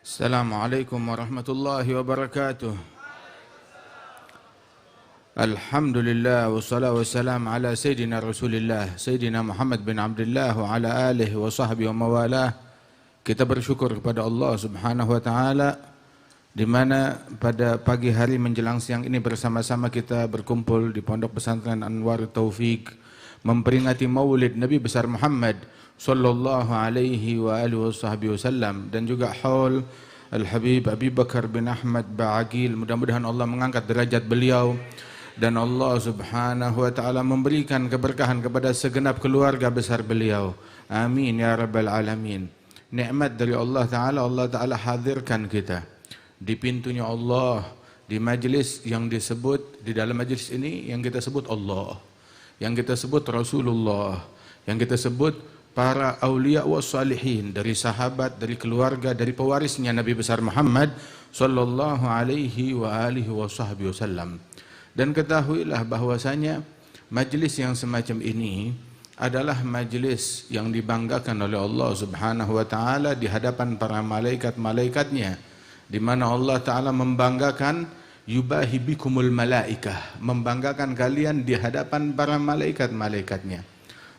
Assalamualaikum warahmatullahi wabarakatuh. Alhamdulillah wassalatu wassalamu ala Sayyidina Rasulillah Sayyidina Muhammad bin Abdullah wa ala alihi wa sahbihi wa mawalah. Kita bersyukur kepada Allah subhanahu wa ta'ala di mana pada pagi hari menjelang siang ini bersama-sama kita berkumpul di Pondok Pesantren Anwar Taufik memperingati Maulid Nabi besar Muhammad sallallahu alaihi wa alihi wasallam dan juga haul Al-Habib Abi Bakar bin Ahmad Ba'agil. Mudah-mudahan Allah mengangkat derajat beliau dan Allah subhanahu wa ta'ala memberikan keberkahan kepada segenap keluarga besar beliau. Amin ya rabbal alamin. Nikmat dari Allah Ta'ala hadirkan kita di pintunya Allah, di majlis yang disebut, di dalam majlis ini yang kita sebut Allah, yang kita sebut Rasulullah, yang kita sebut para awliya wa salihin, dari sahabat, dari keluarga, dari pewarisnya Nabi besar Muhammad sallallahu alaihi wa alihi wasallam. Dan ketahuilah bahwasanya majlis yang semacam ini adalah majlis yang dibanggakan oleh Allah subhanahu wa ta'ala di hadapan para malaikat-malaikatnya, di mana Allah ta'ala membanggakan yubahi bikumul malaikah, membanggakan kalian di hadapan para malaikat-malaikatnya.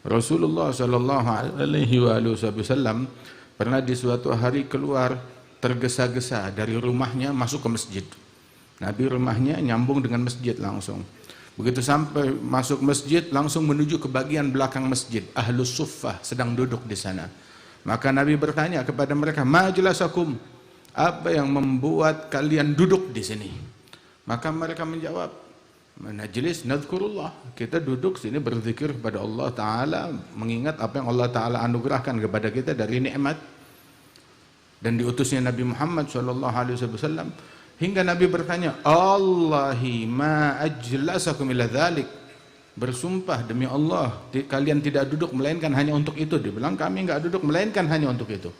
Rasulullah sallallahu alaihi wasallam pernah di suatu hari keluar tergesa-gesa dari rumahnya masuk ke masjid. Nabi rumahnya nyambung dengan masjid langsung. Begitu sampai masuk masjid langsung menuju ke bagian belakang masjid. Ahlus suffah sedang duduk di sana. Maka Nabi bertanya kepada mereka, "Ma jalasakum?" Apa yang membuat kalian duduk di sini? Maka mereka menjawab, "Najlis nadhkurullah." Kita duduk sini berzikir kepada Allah Ta'ala, mengingat apa yang Allah Ta'ala anugerahkan kepada kita dari nikmat dan diutusnya Nabi Muhammad SAW. Hingga Nabi bertanya, "Allahi ma ajlasakum ila dhalik." Bersumpah demi Allah, kalian tidak duduk melainkan hanya untuk itu. Dia bilang, kami enggak duduk melainkan hanya untuk itu.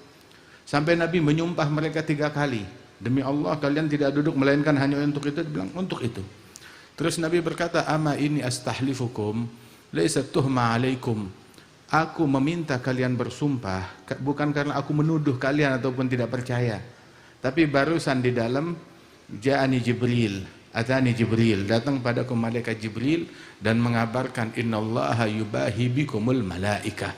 Sampai Nabi menyumpah mereka 3 kali. Demi Allah, kalian tidak duduk melainkan hanya untuk itu. Dia bilang, untuk itu. Terus Nabi berkata, "Ama ini astahlifukum laisa tuhma alaikum." Aku meminta kalian bersumpah bukan karena aku menuduh kalian ataupun tidak percaya. Tapi barusan di dalam atani Jibril, datang padaku malaikat Jibril dan mengabarkan innallaha yubahi bikumul malaikah.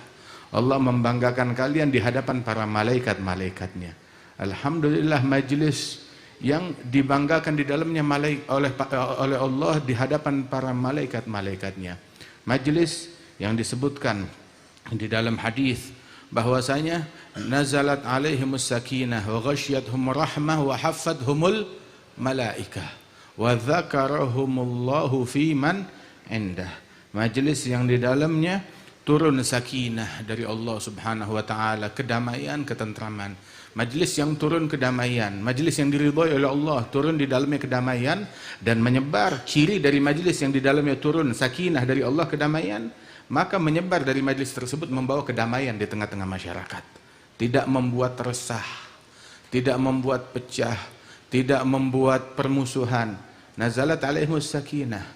Allah membanggakan kalian di hadapan para malaikat-malaikatnya. Alhamdulillah, majlis yang dibanggakan di dalamnya oleh Allah di hadapan para malaikat-malaikatnya. Majlis yang disebutkan di dalam hadis bahwasanya nazalat alaihimus sakinah wa ghasyiyatuhum rahmah wa hafathumul malaikah wa dzakarahumullahu fi man indah. Majlis yang di dalamnya turun sakinah dari Allah subhanahu wa ta'ala, kedamaian, ketentraman. Majlis yang turun kedamaian, majlis yang diridhoi oleh Allah, turun di dalamnya kedamaian dan menyebar. Ciri dari majlis yang di dalamnya turun sakinah dari Allah, kedamaian, maka menyebar dari majlis tersebut membawa kedamaian di tengah-tengah masyarakat. Tidak membuat resah, tidak membuat pecah, tidak membuat permusuhan. Nazalat alaihimus sakinah,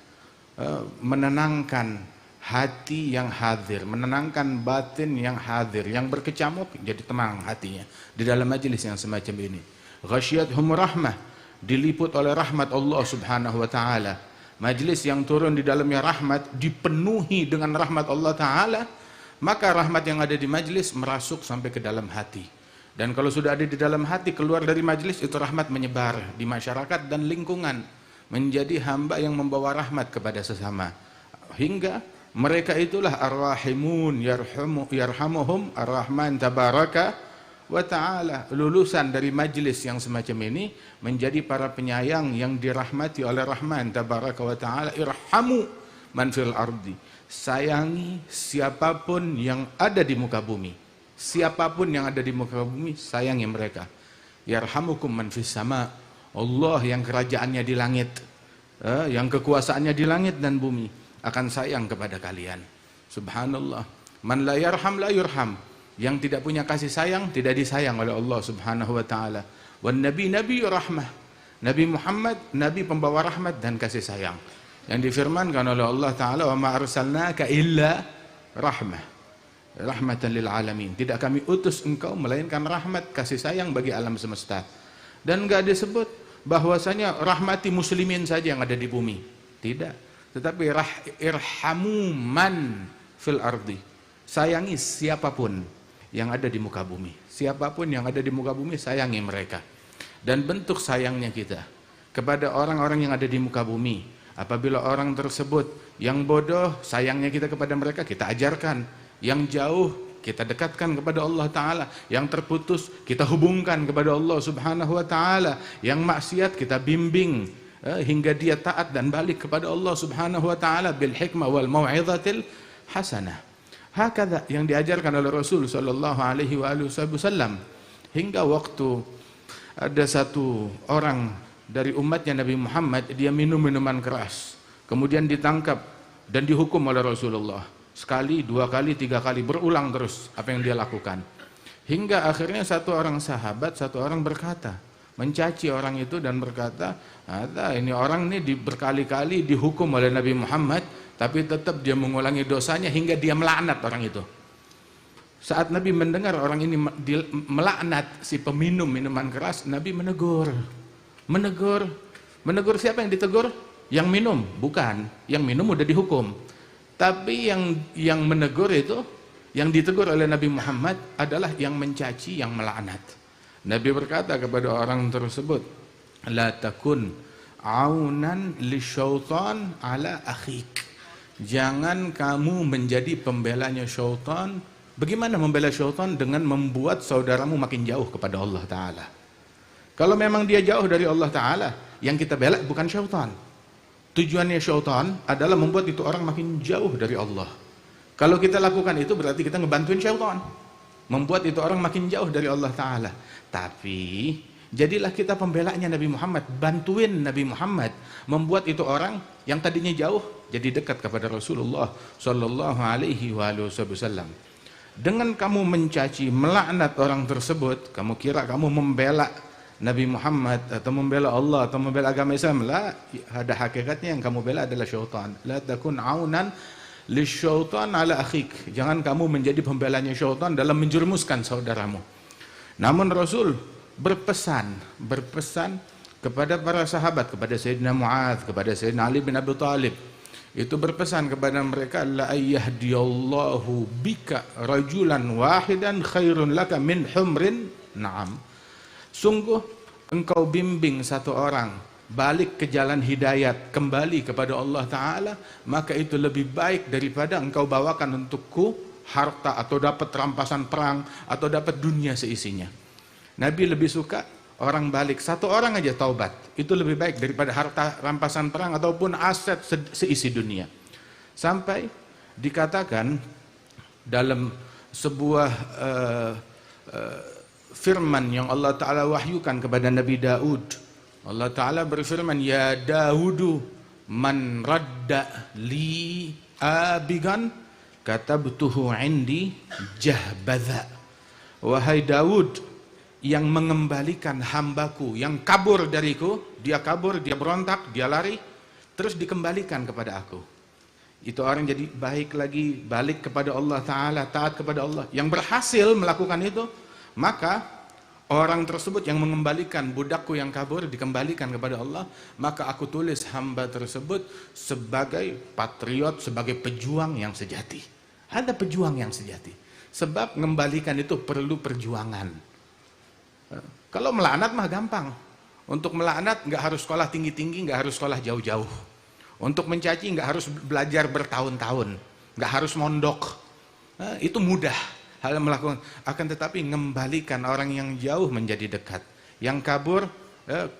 menenangkan hati yang hadir, menenangkan batin yang hadir, yang berkecamuk jadi tenang hatinya di dalam majelis yang semacam ini. Ghasyiyatuhum rahmah, diliput oleh rahmat Allah subhanahu wa ta'ala. Majelis yang turun di dalamnya rahmat, dipenuhi dengan rahmat Allah Ta'ala, maka rahmat yang ada di majelis merasuk sampai ke dalam hati. Dan kalau sudah ada di dalam hati, keluar dari majelis, itu rahmat menyebar di masyarakat dan lingkungan, menjadi hamba yang membawa rahmat kepada sesama. Hingga mereka itulah ar-rahimun yarhamuhum ar-rahman tabaraka wa ta'ala. Lulusan dari majlis yang semacam ini menjadi para penyayang yang dirahmati oleh Rahman tabaraka wa ta'ala. Irhamu man fil ardi, sayangi siapapun yang ada di muka bumi. Siapapun yang ada di muka bumi, sayangi mereka. Yarhamukum man fis sama, Allah yang kerajaannya di langit, yang kekuasaannya di langit dan bumi, akan sayang kepada kalian. Subhanallah. Man la yarham la yurham. Yang tidak punya kasih sayang tidak disayang oleh Allah subhanahu wa ta'ala. Wan nabi rahmah. Nabi Muhammad, nabi pembawa rahmat dan kasih sayang. Yang difirmankan oleh Allah ta'ala, wa ma arsalnaka illa rahmah. Rahmatan lil alamin. Tidak kami utus engkau melainkan rahmat, kasih sayang bagi alam semesta. Dan enggak disebut bahwasanya rahmati muslimin saja yang ada di bumi. Tidak. Tetapi irhamu man fil ardi. Sayangi siapapun yang ada di muka bumi. Siapapun yang ada di muka bumi, sayangi mereka. Dan bentuk sayangnya kita kepada orang-orang yang ada di muka bumi, apabila orang tersebut yang bodoh, sayangnya kita kepada mereka, kita ajarkan. Yang jauh, kita dekatkan kepada Allah Ta'ala. Yang terputus, kita hubungkan kepada Allah Subhanahu Wa Ta'ala. Yang maksiat, kita bimbing hingga dia taat dan balik kepada Allah Subhanahu Wa Ta'ala bil hikmah wal mau'izatil hasanah. Hakadha yang diajarkan oleh Rasul sallallahu alaihi wasallam. Hingga waktu ada satu orang dari umatnya Nabi Muhammad, dia minum minuman keras, kemudian ditangkap dan dihukum oleh Rasulullah. Sekali, dua kali, tiga kali, berulang terus apa yang dia lakukan. Hingga akhirnya satu orang sahabat, satu orang berkata, mencaci orang itu dan berkata, ini orang ini berkali-kali dihukum oleh Nabi Muhammad, tapi tetap dia mengulangi dosanya hingga dia melaknat orang itu. Saat Nabi mendengar orang ini melaknat si peminum minuman keras, Nabi menegur. Menegur siapa yang ditegur? Yang minum? Bukan. Yang minum udah dihukum. Tapi yang menegur itu, yang ditegur oleh Nabi Muhammad adalah yang mencaci, yang melaknat. Nabi berkata kepada orang tersebut, la takun aunan lisyaitan ala akhik. Jangan kamu menjadi pembelanya syaitan. Bagaimana membela syaitan? Dengan membuat saudaramu makin jauh kepada Allah Ta'ala. Kalau memang dia jauh dari Allah Ta'ala, yang kita bela bukan syaitan. Tujuannya syaitan adalah membuat itu orang makin jauh dari Allah. Kalau kita lakukan itu berarti kita ngebantuin syaitan, membuat itu orang makin jauh dari Allah Ta'ala. Tapi jadilah kita pembelanya Nabi Muhammad, bantuin Nabi Muhammad membuat itu orang yang tadinya jauh jadi dekat kepada Rasulullah sallallahu alaihi wasallam. Dengan kamu mencaci, melaknat orang tersebut, kamu kira kamu membela Nabi Muhammad atau membela Allah atau membela agama Islam. La, ada hakikatnya yang kamu bela adalah syaitan. La takun aunan lisyaitan ala akhik. Jangan kamu menjadi pembelanya syaitan dalam menjerumuskan saudaramu. Namun Rasul berpesan kepada para sahabat, kepada Sayyidina Mu'adz, kepada Sayyidina Ali bin Abi Thalib. Itu berpesan kepada mereka, la ayyahdiyallahu bika rajulan wahidan khairun laka min humrin na'am. Sungguh engkau bimbing satu orang balik ke jalan hidayat, kembali kepada Allah Ta'ala, maka itu lebih baik daripada engkau bawakan untukku harta atau dapat rampasan perang atau dapat dunia seisinya. Nabi lebih suka orang balik, satu orang aja taubat, itu lebih baik daripada harta rampasan perang ataupun aset seisi dunia. Sampai dikatakan dalam sebuah firman yang Allah Ta'ala wahyukan kepada Nabi Daud. Allah Ta'ala berfirman, ya Daudu man radda li abigan katabtuhu indi jahbadha. Wahai Daud, yang mengembalikan hambaku yang kabur dariku, dia kabur, dia berontak, dia lari, terus dikembalikan kepada aku. Itu orang jadi baik lagi, balik kepada Allah Ta'ala, taat kepada Allah. Yang berhasil melakukan itu, maka orang tersebut yang mengembalikan budakku yang kabur, dikembalikan kepada Allah, maka aku tulis hamba tersebut sebagai patriot, sebagai pejuang yang sejati. Ada pejuang yang sejati. Sebab mengembalikan itu perlu perjuangan. Kalau melaknat mah gampang. Untuk melaknat nggak harus sekolah tinggi-tinggi, nggak harus sekolah jauh-jauh. Untuk mencaci nggak harus belajar bertahun-tahun, nggak harus mondok. Itu mudah hal yang melakukan. Akan tetapi mengembalikan orang yang jauh menjadi dekat, yang kabur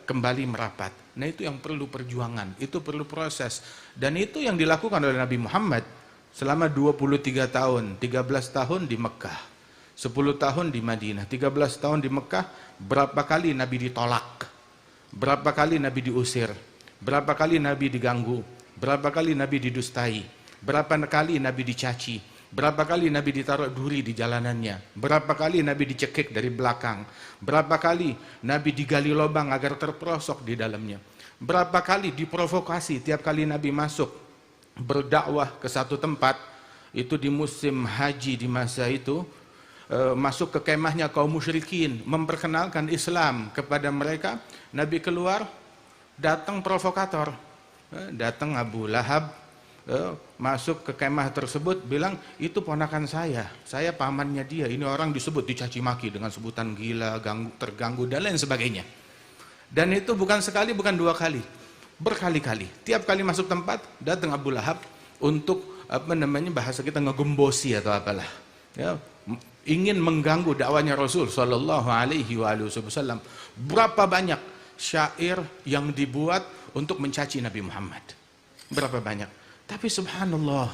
kembali merapat. Nah itu yang perlu perjuangan, itu perlu proses. Dan itu yang dilakukan oleh Nabi Muhammad selama 23 tahun, 13 tahun di Mekah. 10 tahun di Madinah, 13 tahun di Mekah. Berapa kali Nabi ditolak, berapa kali Nabi diusir, berapa kali Nabi diganggu, berapa kali Nabi didustai, berapa kali Nabi dicaci, berapa kali Nabi ditaruh duri di jalanannya, berapa kali Nabi dicekik dari belakang, berapa kali Nabi digali lubang agar terperosok di dalamnya, berapa kali diprovokasi tiap kali Nabi masuk berdakwah ke satu tempat. Itu di musim haji di masa itu. masuk ke kemahnya kaum musyrikin, memperkenalkan Islam kepada mereka. Nabi keluar, datang provokator, datang Abu Lahab, masuk ke kemah tersebut, bilang itu ponakan saya pamannya dia, ini orang disebut dicaci maki dengan sebutan gila, terganggu dan lain sebagainya. Dan itu bukan sekali, bukan dua kali, berkali-kali. Tiap kali masuk tempat datang Abu Lahab untuk bahasa kita ngegembosi atau apalah, ya, ingin mengganggu dakwanya Rasul Shallallahu Alaihi Wasallam. Berapa banyak syair yang dibuat untuk mencaci Nabi Muhammad, berapa banyak. Tapi subhanallah,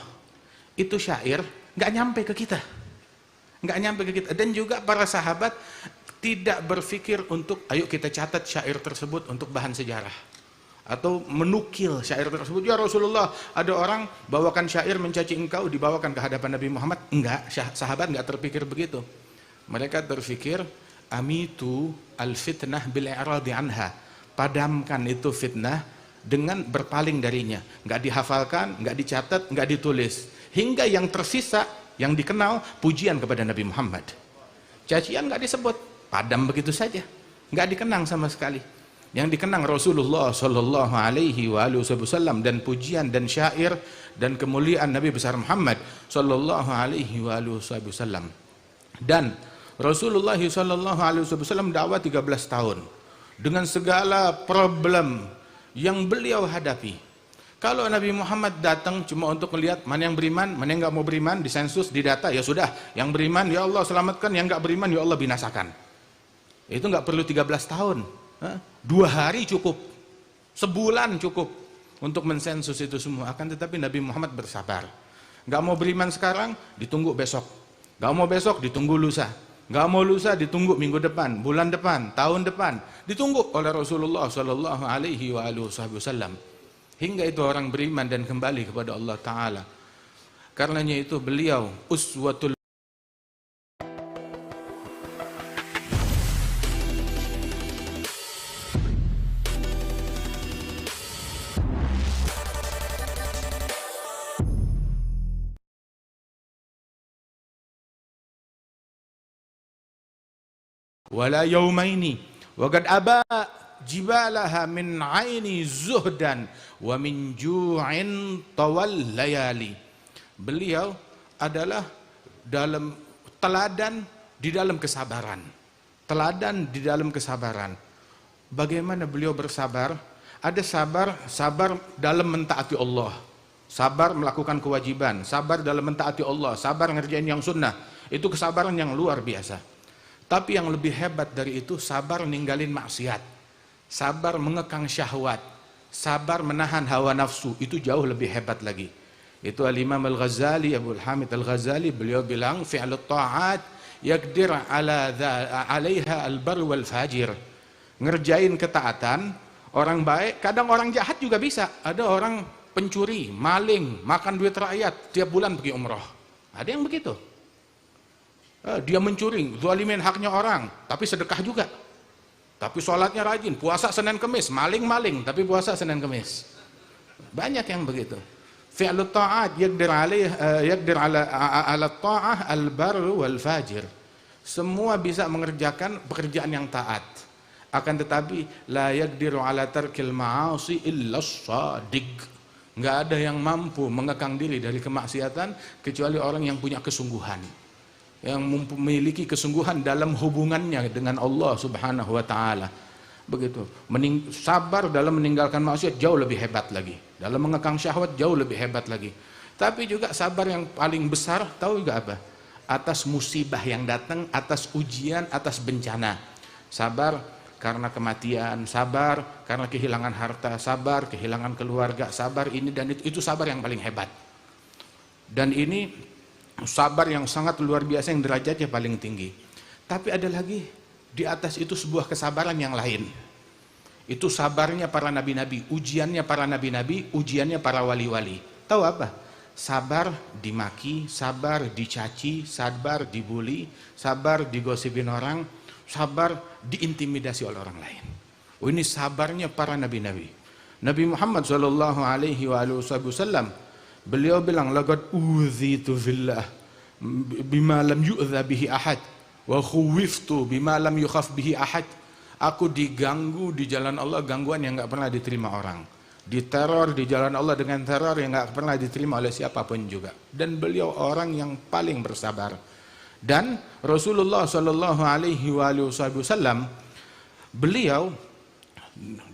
itu syair nggak nyampe ke kita, nggak nyampe ke kita. Dan juga para sahabat tidak berpikir untuk ayo kita catat syair tersebut untuk bahan sejarah atau menukil syair tersebut. Ya Rasulullah, ada orang bawakan syair mencaci engkau, dibawakan ke hadapan Nabi Muhammad. Enggak, sahabat enggak terpikir begitu. Mereka terpikir amitu al-fitnah bil-i'radi anha. Padamkan itu fitnah dengan berpaling darinya. Enggak dihafalkan, enggak dicatat, enggak ditulis. Hingga yang tersisa, yang dikenal, pujian kepada Nabi Muhammad. Cacian enggak disebut, padam begitu saja. Enggak dikenang sama sekali. Yang dikenang Rasulullah Shallallahu Alaihi Wasallam dan pujian dan syair dan kemuliaan Nabi besar Muhammad Shallallahu Alaihi Wasallam. Dan Rasulullah Shallallahu Alaihi Wasallam dakwah 13 tahun dengan segala problem yang beliau hadapi. Kalau Nabi Muhammad datang cuma untuk melihat mana yang beriman, mana yang nggak mau beriman, disensus, didata, ya sudah. Yang beriman ya Allah selamatkan, yang nggak beriman ya Allah binasakan. Itu nggak perlu 13 tahun. 2 hari cukup, sebulan cukup untuk mensensus itu semua. Akan tetapi Nabi Muhammad bersabar. Gak mau beriman sekarang, ditunggu besok. Gak mau besok, ditunggu lusa. Gak mau lusa, ditunggu minggu depan, bulan depan, tahun depan. Ditunggu oleh Rasulullah Sallallahu Alaihi Wasallam. Hingga itu orang beriman dan kembali kepada Allah Ta'ala. Karenanya itu beliau uswatul wala yaumaini wa qad aba jibalaha min aini zuhdan wa min ju'in tawal layali. Beliau adalah dalam teladan di dalam kesabaran. Teladan di dalam kesabaran. Bagaimana beliau bersabar? Ada sabar dalam mentaati Allah. Sabar melakukan kewajiban, sabar dalam mentaati Allah, sabar ngerjain yang sunnah. Itu kesabaran yang luar biasa. Tapi yang lebih hebat dari itu, sabar ninggalin maksiat, sabar mengekang syahwat, sabar menahan hawa nafsu, itu jauh lebih hebat lagi. Itu Al-Imam Al-Ghazali, Abdul Hamid Al-Ghazali, beliau bilang fi'lut ta'at yaqdir alaiha al-bar wal fajir. Ngerjain ketaatan, orang baik, kadang orang jahat juga bisa. Ada orang pencuri, maling, makan duit rakyat, tiap bulan pergi umroh. Ada yang begitu. Dia mencuri, zalimin haknya orang, tapi sedekah juga. Tapi sholatnya rajin, puasa Senin Kemis, maling-maling, tapi puasa Senin Kemis. Banyak yang begitu. Fi'lut ta'at yaqdir ala ta'ah al-bar wal fajir. Semua bisa mengerjakan pekerjaan yang taat. Akan tetapi la yaqdiru ala tarkil ma'asi illa shadiq. Enggak ada yang mampu mengekang diri dari kemaksiatan kecuali orang yang punya kesungguhan, yang memiliki kesungguhan dalam hubungannya dengan Allah Subhanahu wa Ta'ala. Begitu. Sabar dalam meninggalkan maksiat jauh lebih hebat lagi. Dalam mengekang syahwat jauh lebih hebat lagi. Tapi juga sabar yang paling besar, tahu juga apa? Atas musibah yang datang, atas ujian, atas bencana. Sabar karena kematian, sabar karena kehilangan harta, sabar kehilangan keluarga, sabar ini dan itu sabar yang paling hebat. Dan ini sabar yang sangat luar biasa, yang derajatnya paling tinggi. Tapi ada lagi di atas itu sebuah kesabaran yang lain. Itu sabarnya para nabi-nabi, ujiannya para nabi-nabi, ujiannya para wali-wali. Tahu apa? Sabar dimaki, sabar dicaci, sabar dibully, sabar digosipin orang, sabar diintimidasi oleh orang lain. Oh, ini sabarnya para nabi-nabi. Nabi Muhammad SAW, beliau bilang laqad uzitu fillah bima lam yu'dha bihi ahad wa khuwiftu bima lam yukhaf bihi ahad. Aku diganggu di jalan Allah gangguan yang enggak pernah diterima orang. Diteror di jalan Allah dengan teror yang enggak pernah diterima oleh siapapun juga. Dan beliau orang yang paling bersabar. Dan Rasulullah sallallahu alaihi wasallam beliau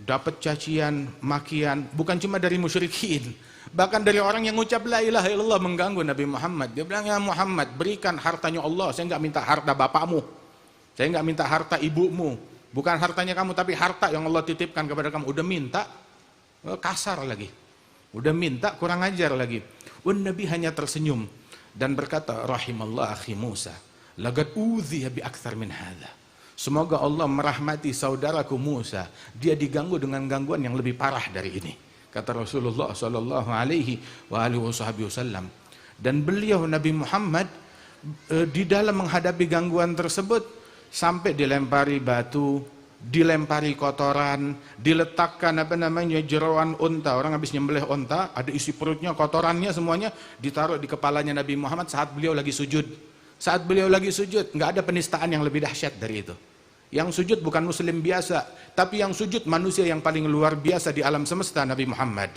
dapat cacian, makian bukan cuma dari musyrikin, bahkan dari orang yang ucap la ilaha illallah mengganggu Nabi Muhammad. Dia bilang, ya Muhammad, berikan hartanya Allah, saya enggak minta harta bapakmu, saya enggak minta harta ibumu, bukan hartanya kamu tapi harta yang Allah titipkan kepada kamu. Udah minta kasar lagi, udah minta kurang ajar lagi. Nabi hanya tersenyum dan berkata, rahimallah akhi Musa, laqad udhiya bi aktsar min hadza. Semoga Allah merahmati saudaraku Musa, dia diganggu dengan gangguan yang lebih parah dari ini, kata Rasulullah sallallahu alaihi wasallam. Dan beliau Nabi Muhammad di dalam menghadapi gangguan tersebut sampai dilempari batu, dilempari kotoran, diletakkan jeroan unta. Orang habis nyembelih unta, ada isi perutnya, kotorannya semuanya ditaruh di kepalanya Nabi Muhammad saat beliau lagi sujud. Saat beliau lagi sujud, nggak ada penistaan yang lebih dahsyat dari itu. Yang sujud bukan muslim biasa, tapi yang sujud manusia yang paling luar biasa di alam semesta, Nabi Muhammad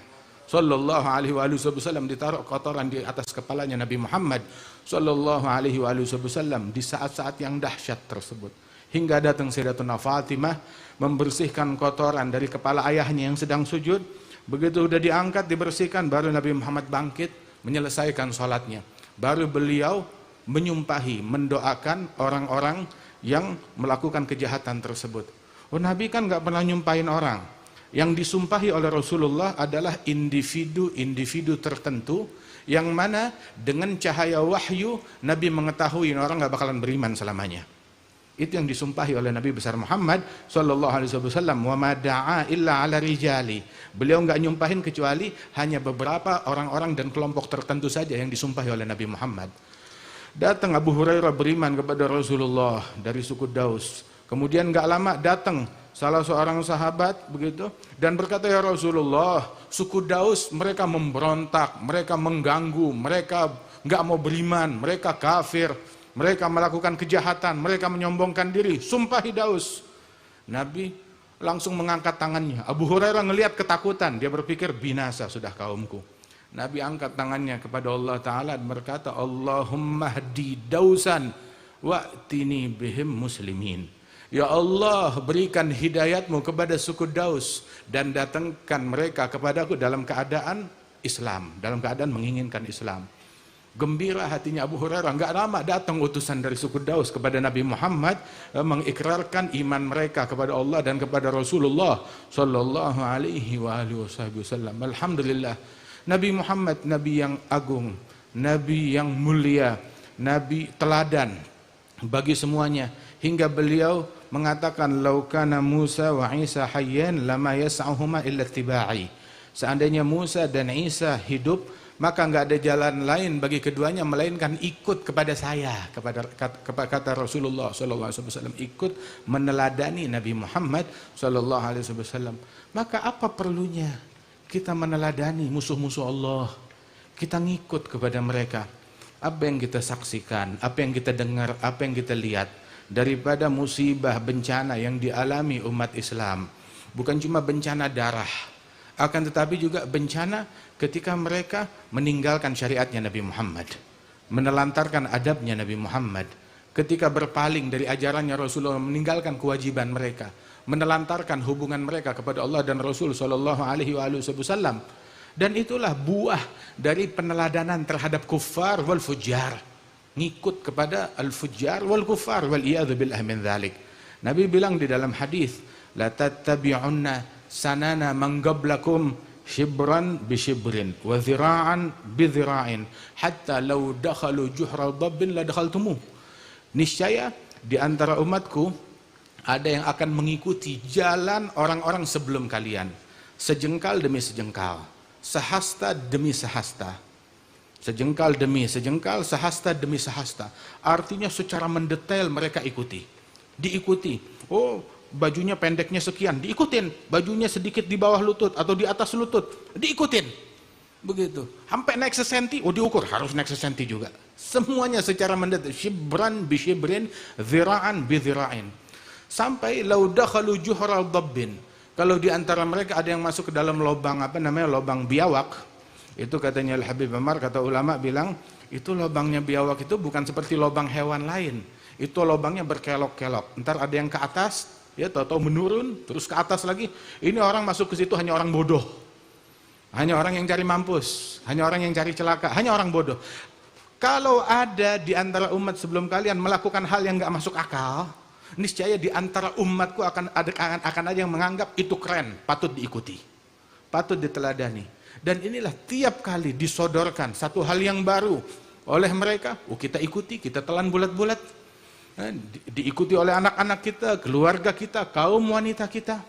sallallahu alaihi wasallam. Ditaruh kotoran di atas kepalanya Nabi Muhammad sallallahu alaihi wasallam di saat-saat yang dahsyat tersebut. Hingga datang Sayyidatuna Fatimah membersihkan kotoran dari kepala ayahnya yang sedang sujud. Begitu sudah diangkat, dibersihkan, baru Nabi Muhammad bangkit menyelesaikan sholatnya. Baru beliau menyumpahi, mendoakan orang-orang yang melakukan kejahatan tersebut. Nabi kan nggak pernah nyumpahin orang. Yang disumpahi oleh Rasulullah adalah individu-individu tertentu yang mana dengan cahaya wahyu Nabi mengetahui orang nggak bakalan beriman selamanya. Itu yang disumpahi oleh Nabi besar Muhammad sallallahu alaihi wasallam. Wa ma da'a illa ala rijali. Beliau enggak nyumpahin kecuali hanya beberapa orang-orang dan kelompok tertentu saja yang disumpahi oleh Nabi Muhammad. Datang Abu Hurairah beriman kepada Rasulullah dari suku Daus. Kemudian enggak lama datang salah seorang sahabat begitu dan berkata, ya Rasulullah, suku Daus mereka memberontak, mereka mengganggu, mereka enggak mau beriman, mereka kafir. Mereka melakukan kejahatan, mereka menyombongkan diri, sumpahi Daus. Nabi langsung mengangkat tangannya. Abu Hurairah ngelihat ketakutan, dia berpikir binasa sudah kaumku. Nabi angkat tangannya kepada Allah Ta'ala dan berkata, Allahumma hdi Dausan wa'tini bihim muslimin. Ya Allah, berikan hidayatmu kepada suku Daus dan datangkan mereka kepadaku dalam keadaan Islam, dalam keadaan menginginkan Islam. Gembira hatinya Abu Hurairah. Enggak lama datang utusan dari suku Daus kepada Nabi Muhammad mengikrarkan iman mereka kepada Allah dan kepada Rasulullah sallallahu alaihi wasallam. Alhamdulillah, Nabi Muhammad nabi yang agung, nabi yang mulia, nabi teladan bagi semuanya, hingga beliau mengatakan, laukana Musa wa Isa hayyan lama yas'uhuma illa ittiba'i. Seandainya Musa dan Isa hidup, maka enggak ada jalan lain bagi keduanya melainkan ikut kepada saya, kata Rasulullah sallallahu alaihi wasallam, ikut meneladani Nabi Muhammad sallallahu alaihi wasallam. Maka apa perlunya kita meneladani musuh-musuh Allah? Kita ngikut kepada mereka. Apa yang kita saksikan, apa yang kita dengar, apa yang kita lihat daripada musibah bencana yang dialami umat Islam, bukan cuma bencana darah, akan tetapi juga bencana ketika mereka meninggalkan syariatnya Nabi Muhammad, menelantarkan adabnya Nabi Muhammad, ketika berpaling dari ajarannya Rasulullah, meninggalkan kewajiban mereka, menelantarkan hubungan mereka kepada Allah dan Rasul sallallahu alaihi wasallam. Dan itulah buah dari peneladanan terhadap kuffar wal fujjar, ngikut kepada al fujjar wal kuffar wal iyadzu billah min dzalik. Nabi bilang di dalam hadis, la tattabi'unna sanana man qablakum shibran bi shibrin wa dhira'an bi dhira'in hatta law dakhalu juhra dabbin la dakhaltumuh. Niscaya di antara umatku ada yang akan mengikuti jalan orang-orang sebelum kalian, sejengkal demi sejengkal, sehasta demi sehasta, sejengkal demi sejengkal, sehasta demi sehasta. Artinya secara mendetail mereka diikuti. Oh, bajunya pendeknya sekian, diikutin. Bajunya sedikit di bawah lutut atau di atas lutut, diikutin. Begitu. Sampai naik sesenti, oh diukur, harus naik sesenti juga. Semuanya secara mendetil, shibran bi shibrin, zira'an bi zira'in. Sampai lau dakhalu juhral dabbin. Kalau di antara mereka ada yang masuk ke dalam lubang lubang biawak, itu katanya Al-Habib Umar, kata ulama bilang, itu lubangnya biawak itu bukan seperti lubang hewan lain. Itu lubangnya berkelok-kelok. Ntar ada yang ke atas, ya tahu-tahu menurun, terus ke atas lagi. Ini orang masuk ke situ hanya orang bodoh. Hanya orang yang cari mampus, hanya orang yang cari celaka, hanya orang bodoh. Kalau ada di antara umat sebelum kalian melakukan hal yang nggak masuk akal, niscaya di antara umatku akan ada yang menganggap itu keren, patut diikuti, patut diteladani. Dan inilah tiap kali disodorkan satu hal yang baru oleh mereka, kita ikuti, kita telan bulat-bulat, diikuti oleh anak-anak kita, keluarga kita, kaum wanita kita.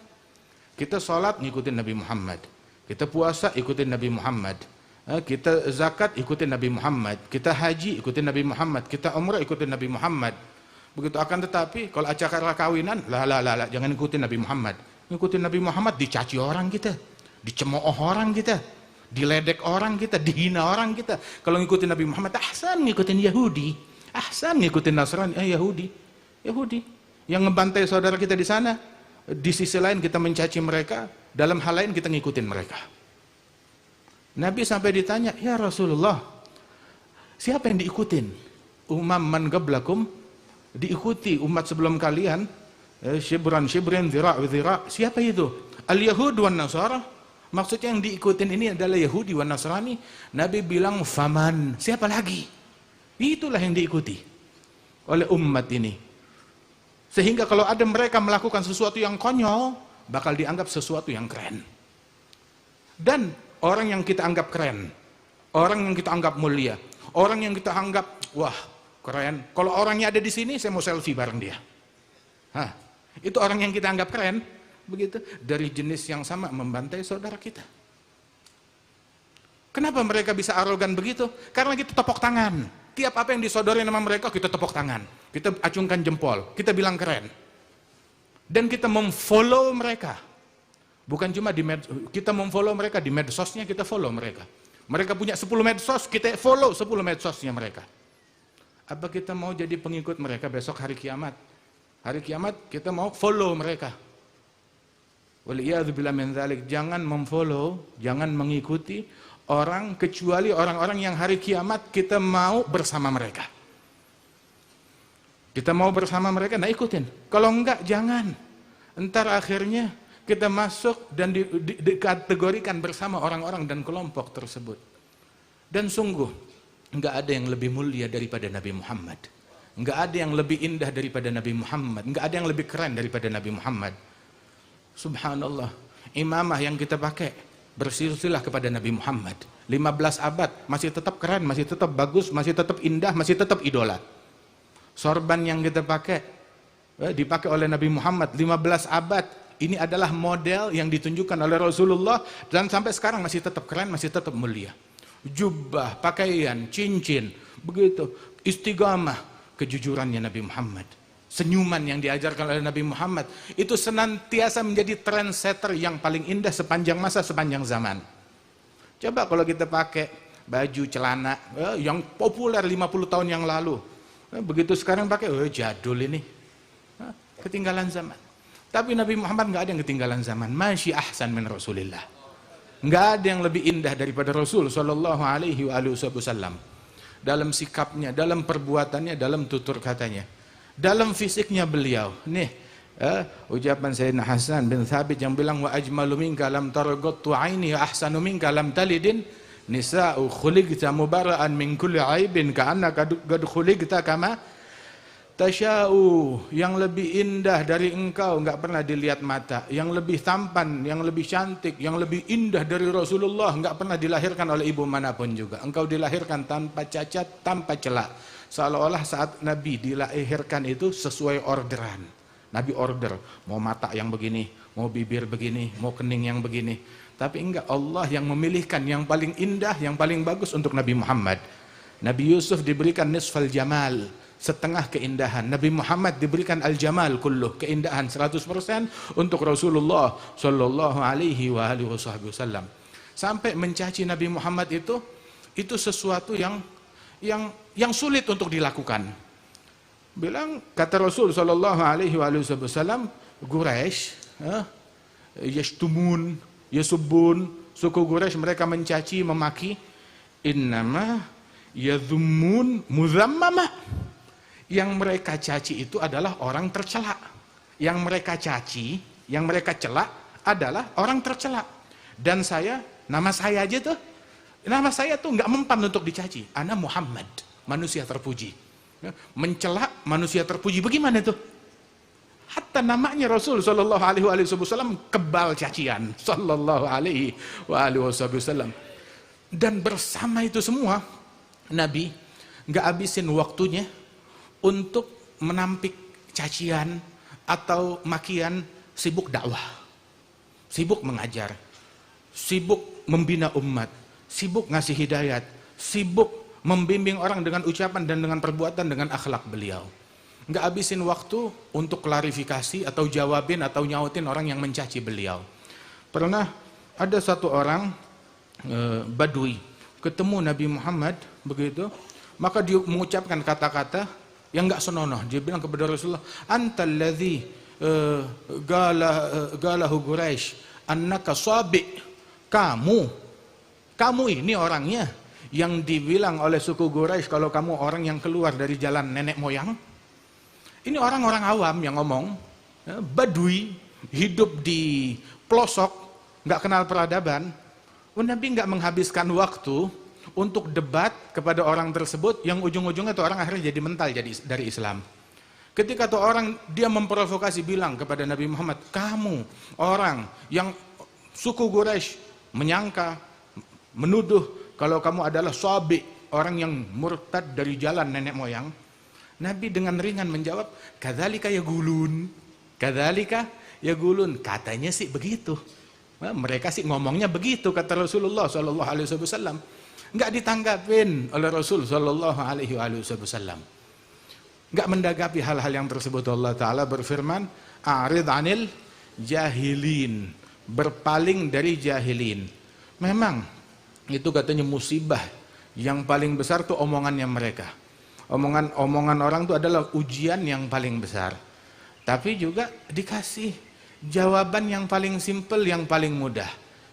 Kita sholat ngikutin Nabi Muhammad, kita puasa ikutin Nabi Muhammad, kita zakat ikutin Nabi Muhammad, kita haji ikutin Nabi Muhammad, kita umrah ikutin Nabi Muhammad. Begitu akan tetapi kalau acara kawinan, jangan ikutin Nabi Muhammad. Ngikutin Nabi Muhammad dicaci orang kita, dicemooh orang kita, diledek orang kita, dihina orang kita. Kalau ngikutin Nabi Muhammad, ahsan ngikutin Yahudi, ahsan ngikutin Nasrani, Yahudi yang ngebantai saudara kita di sana. Di sisi lain kita mencaci mereka, dalam hal lain kita ngikutin mereka. Nabi sampai ditanya, ya Rasulullah, siapa yang diikutin? Man qablakum, diikuti umat sebelum kalian, shibran, zira', siapa itu? Al-Yahud wan Nasara. Maksudnya yang diikutin ini adalah Yahudi wan Nasrani. Nabi bilang, faman, siapa lagi? Itulah yang diikuti oleh umat ini. Sehingga kalau ada mereka melakukan sesuatu yang konyol, bakal dianggap sesuatu yang keren. Dan orang yang kita anggap keren, orang yang kita anggap mulia, orang yang kita anggap, wah keren. Kalau orangnya ada di sini, saya mau selfie bareng dia. Itu orang yang kita anggap keren, begitu. Dari jenis yang sama membantai saudara kita. Kenapa mereka bisa arogan begitu? Karena kita tepuk tangan. Tiap apa yang disodori nama mereka, kita tepuk tangan. Kita acungkan jempol, kita bilang keren. Dan kita memfollow mereka. Bukan cuma kita memfollow mereka di medsosnya, kita follow mereka. Mereka punya 10 medsos, kita follow 10 medsosnya mereka. Apa kita mau jadi pengikut mereka besok hari kiamat? Hari kiamat kita mau follow mereka. Waliyadzubillah min dzalik. Jangan memfollow, jangan mengikuti orang kecuali orang-orang yang hari kiamat kita mau bersama mereka. Kita mau bersama mereka, nah ikutin. Kalau enggak, jangan. Entar akhirnya kita masuk dan dikategorikan bersama orang-orang dan kelompok tersebut. Dan sungguh, enggak ada yang lebih mulia daripada Nabi Muhammad. Enggak ada yang lebih indah daripada Nabi Muhammad. Enggak ada yang lebih keren daripada Nabi Muhammad. Subhanallah, imamah yang kita pakai bersilsilah kepada Nabi Muhammad. 15 abad, masih tetap keren, masih tetap bagus, masih tetap indah, masih tetap idola. Sorban yang kita pakai, dipakai oleh Nabi Muhammad 15 abad. Ini adalah model yang ditunjukkan oleh Rasulullah dan sampai sekarang masih tetap keren, masih tetap mulia. Jubah, pakaian, cincin, begitu. Istiqamah, kejujurannya Nabi Muhammad. Senyuman yang diajarkan oleh Nabi Muhammad itu senantiasa menjadi trendsetter yang paling indah sepanjang masa, sepanjang zaman. Coba kalau kita pakai baju celana yang populer 50 tahun yang lalu, begitu sekarang pakai jadul ini, ketinggalan zaman. Tapi Nabi Muhammad nggak ada yang ketinggalan zaman. Masyi ahsan min Rasulillah. Nggak ada yang lebih indah daripada Rasul Sallallahu Alaihi Wasallam. Dalam sikapnya, dalam perbuatannya, dalam tutur katanya, dalam fisiknya beliau. Nih ucapan Sayyidina Hasan bin Thabit yang bilang, wa ajmalu minka lam taraghattu aini wa ahsanu minka lam talidin nisa'u khuliqta mubara'an min kulli aibin ka'annaka qad khuliqta kama tasya'u. Yang lebih indah dari engkau enggak pernah dilihat mata, yang lebih tampan, yang lebih cantik, yang lebih indah dari Rasulullah enggak pernah dilahirkan oleh ibu manapun juga. Engkau dilahirkan tanpa cacat, tanpa celah. Seolah-olah saat Nabi dilahirkan itu sesuai orderan. Nabi order, mau mata yang begini, mau bibir begini, mau kening yang begini. Tapi enggak, Allah yang memilihkan yang paling indah, yang paling bagus untuk Nabi Muhammad. Nabi Yusuf diberikan nisfal jamal, setengah keindahan. Nabi Muhammad diberikan al-jamal kulluh, keindahan 100% untuk Rasulullah Sallallahu Alaihi Wasallam. Sampai mencaci Nabi Muhammad itu sesuatu yang yang sulit untuk dilakukan. Bilang kata Rasul sallallahu alaihi wasallam, Quraisy yashtumun yasubbun, suku Quraisy mereka mencaci memaki, innama yadhummun muzammama. Yang mereka caci itu adalah orang tercela. Yang mereka caci, yang mereka cela adalah orang tercela. Dan nama saya aja tuh, nama saya tuh nggak mempan untuk dicaci. Ana Muhammad, manusia terpuji. Mencela manusia terpuji, bagaimana tuh? Hatta namanya Rasul sallallahu alaihi wasallam kebal cacian sallallahu alaihi wasallam. Dan bersama itu semua Nabi nggak habisin waktunya untuk menampik cacian atau makian, sibuk dakwah, sibuk mengajar, sibuk membina umat, sibuk ngasih hidayat, sibuk membimbing orang dengan ucapan dan dengan perbuatan, dengan akhlak beliau. Nggak habisin waktu untuk klarifikasi atau jawabin atau nyautin orang yang mencaci beliau. Pernah ada satu orang Badui ketemu Nabi Muhammad begitu, maka dia mengucapkan kata-kata yang nggak senonoh. Dia bilang kepada Rasulullah, antal ladzi galahu Quraisy annaka sabi. Kamu ini orangnya yang dibilang oleh suku Quraisy kalau kamu orang yang keluar dari jalan nenek moyang. Ini orang-orang awam yang ngomong, Badui, hidup di pelosok, nggak kenal peradaban. Nabi nggak menghabiskan waktu untuk debat kepada orang tersebut yang ujung-ujungnya tuh orang akhirnya jadi mental dari Islam. Ketika tuh orang dia memprovokasi bilang kepada Nabi Muhammad, kamu orang yang suku Quraisy menyangka, menuduh kalau kamu adalah sabi, orang yang murtad dari jalan nenek moyang. Nabi dengan ringan menjawab, kadzalika yaqulun, kadzalika yaqulun, katanya sih begitu. Mereka sih ngomongnya begitu, kata Rasulullah sallallahu alaihi wasallam. Enggak ditanggapin oleh Rasul sallallahu alaihi wasallam. Enggak mendagapi hal-hal yang tersebut. Allah taala berfirman, a'rid 'anil jahilin, berpaling dari jahilin. Memang itu katanya musibah yang paling besar tuh omongannya mereka. Omongan orang itu adalah ujian yang paling besar. Tapi juga dikasih jawaban yang paling simpel, yang paling mudah.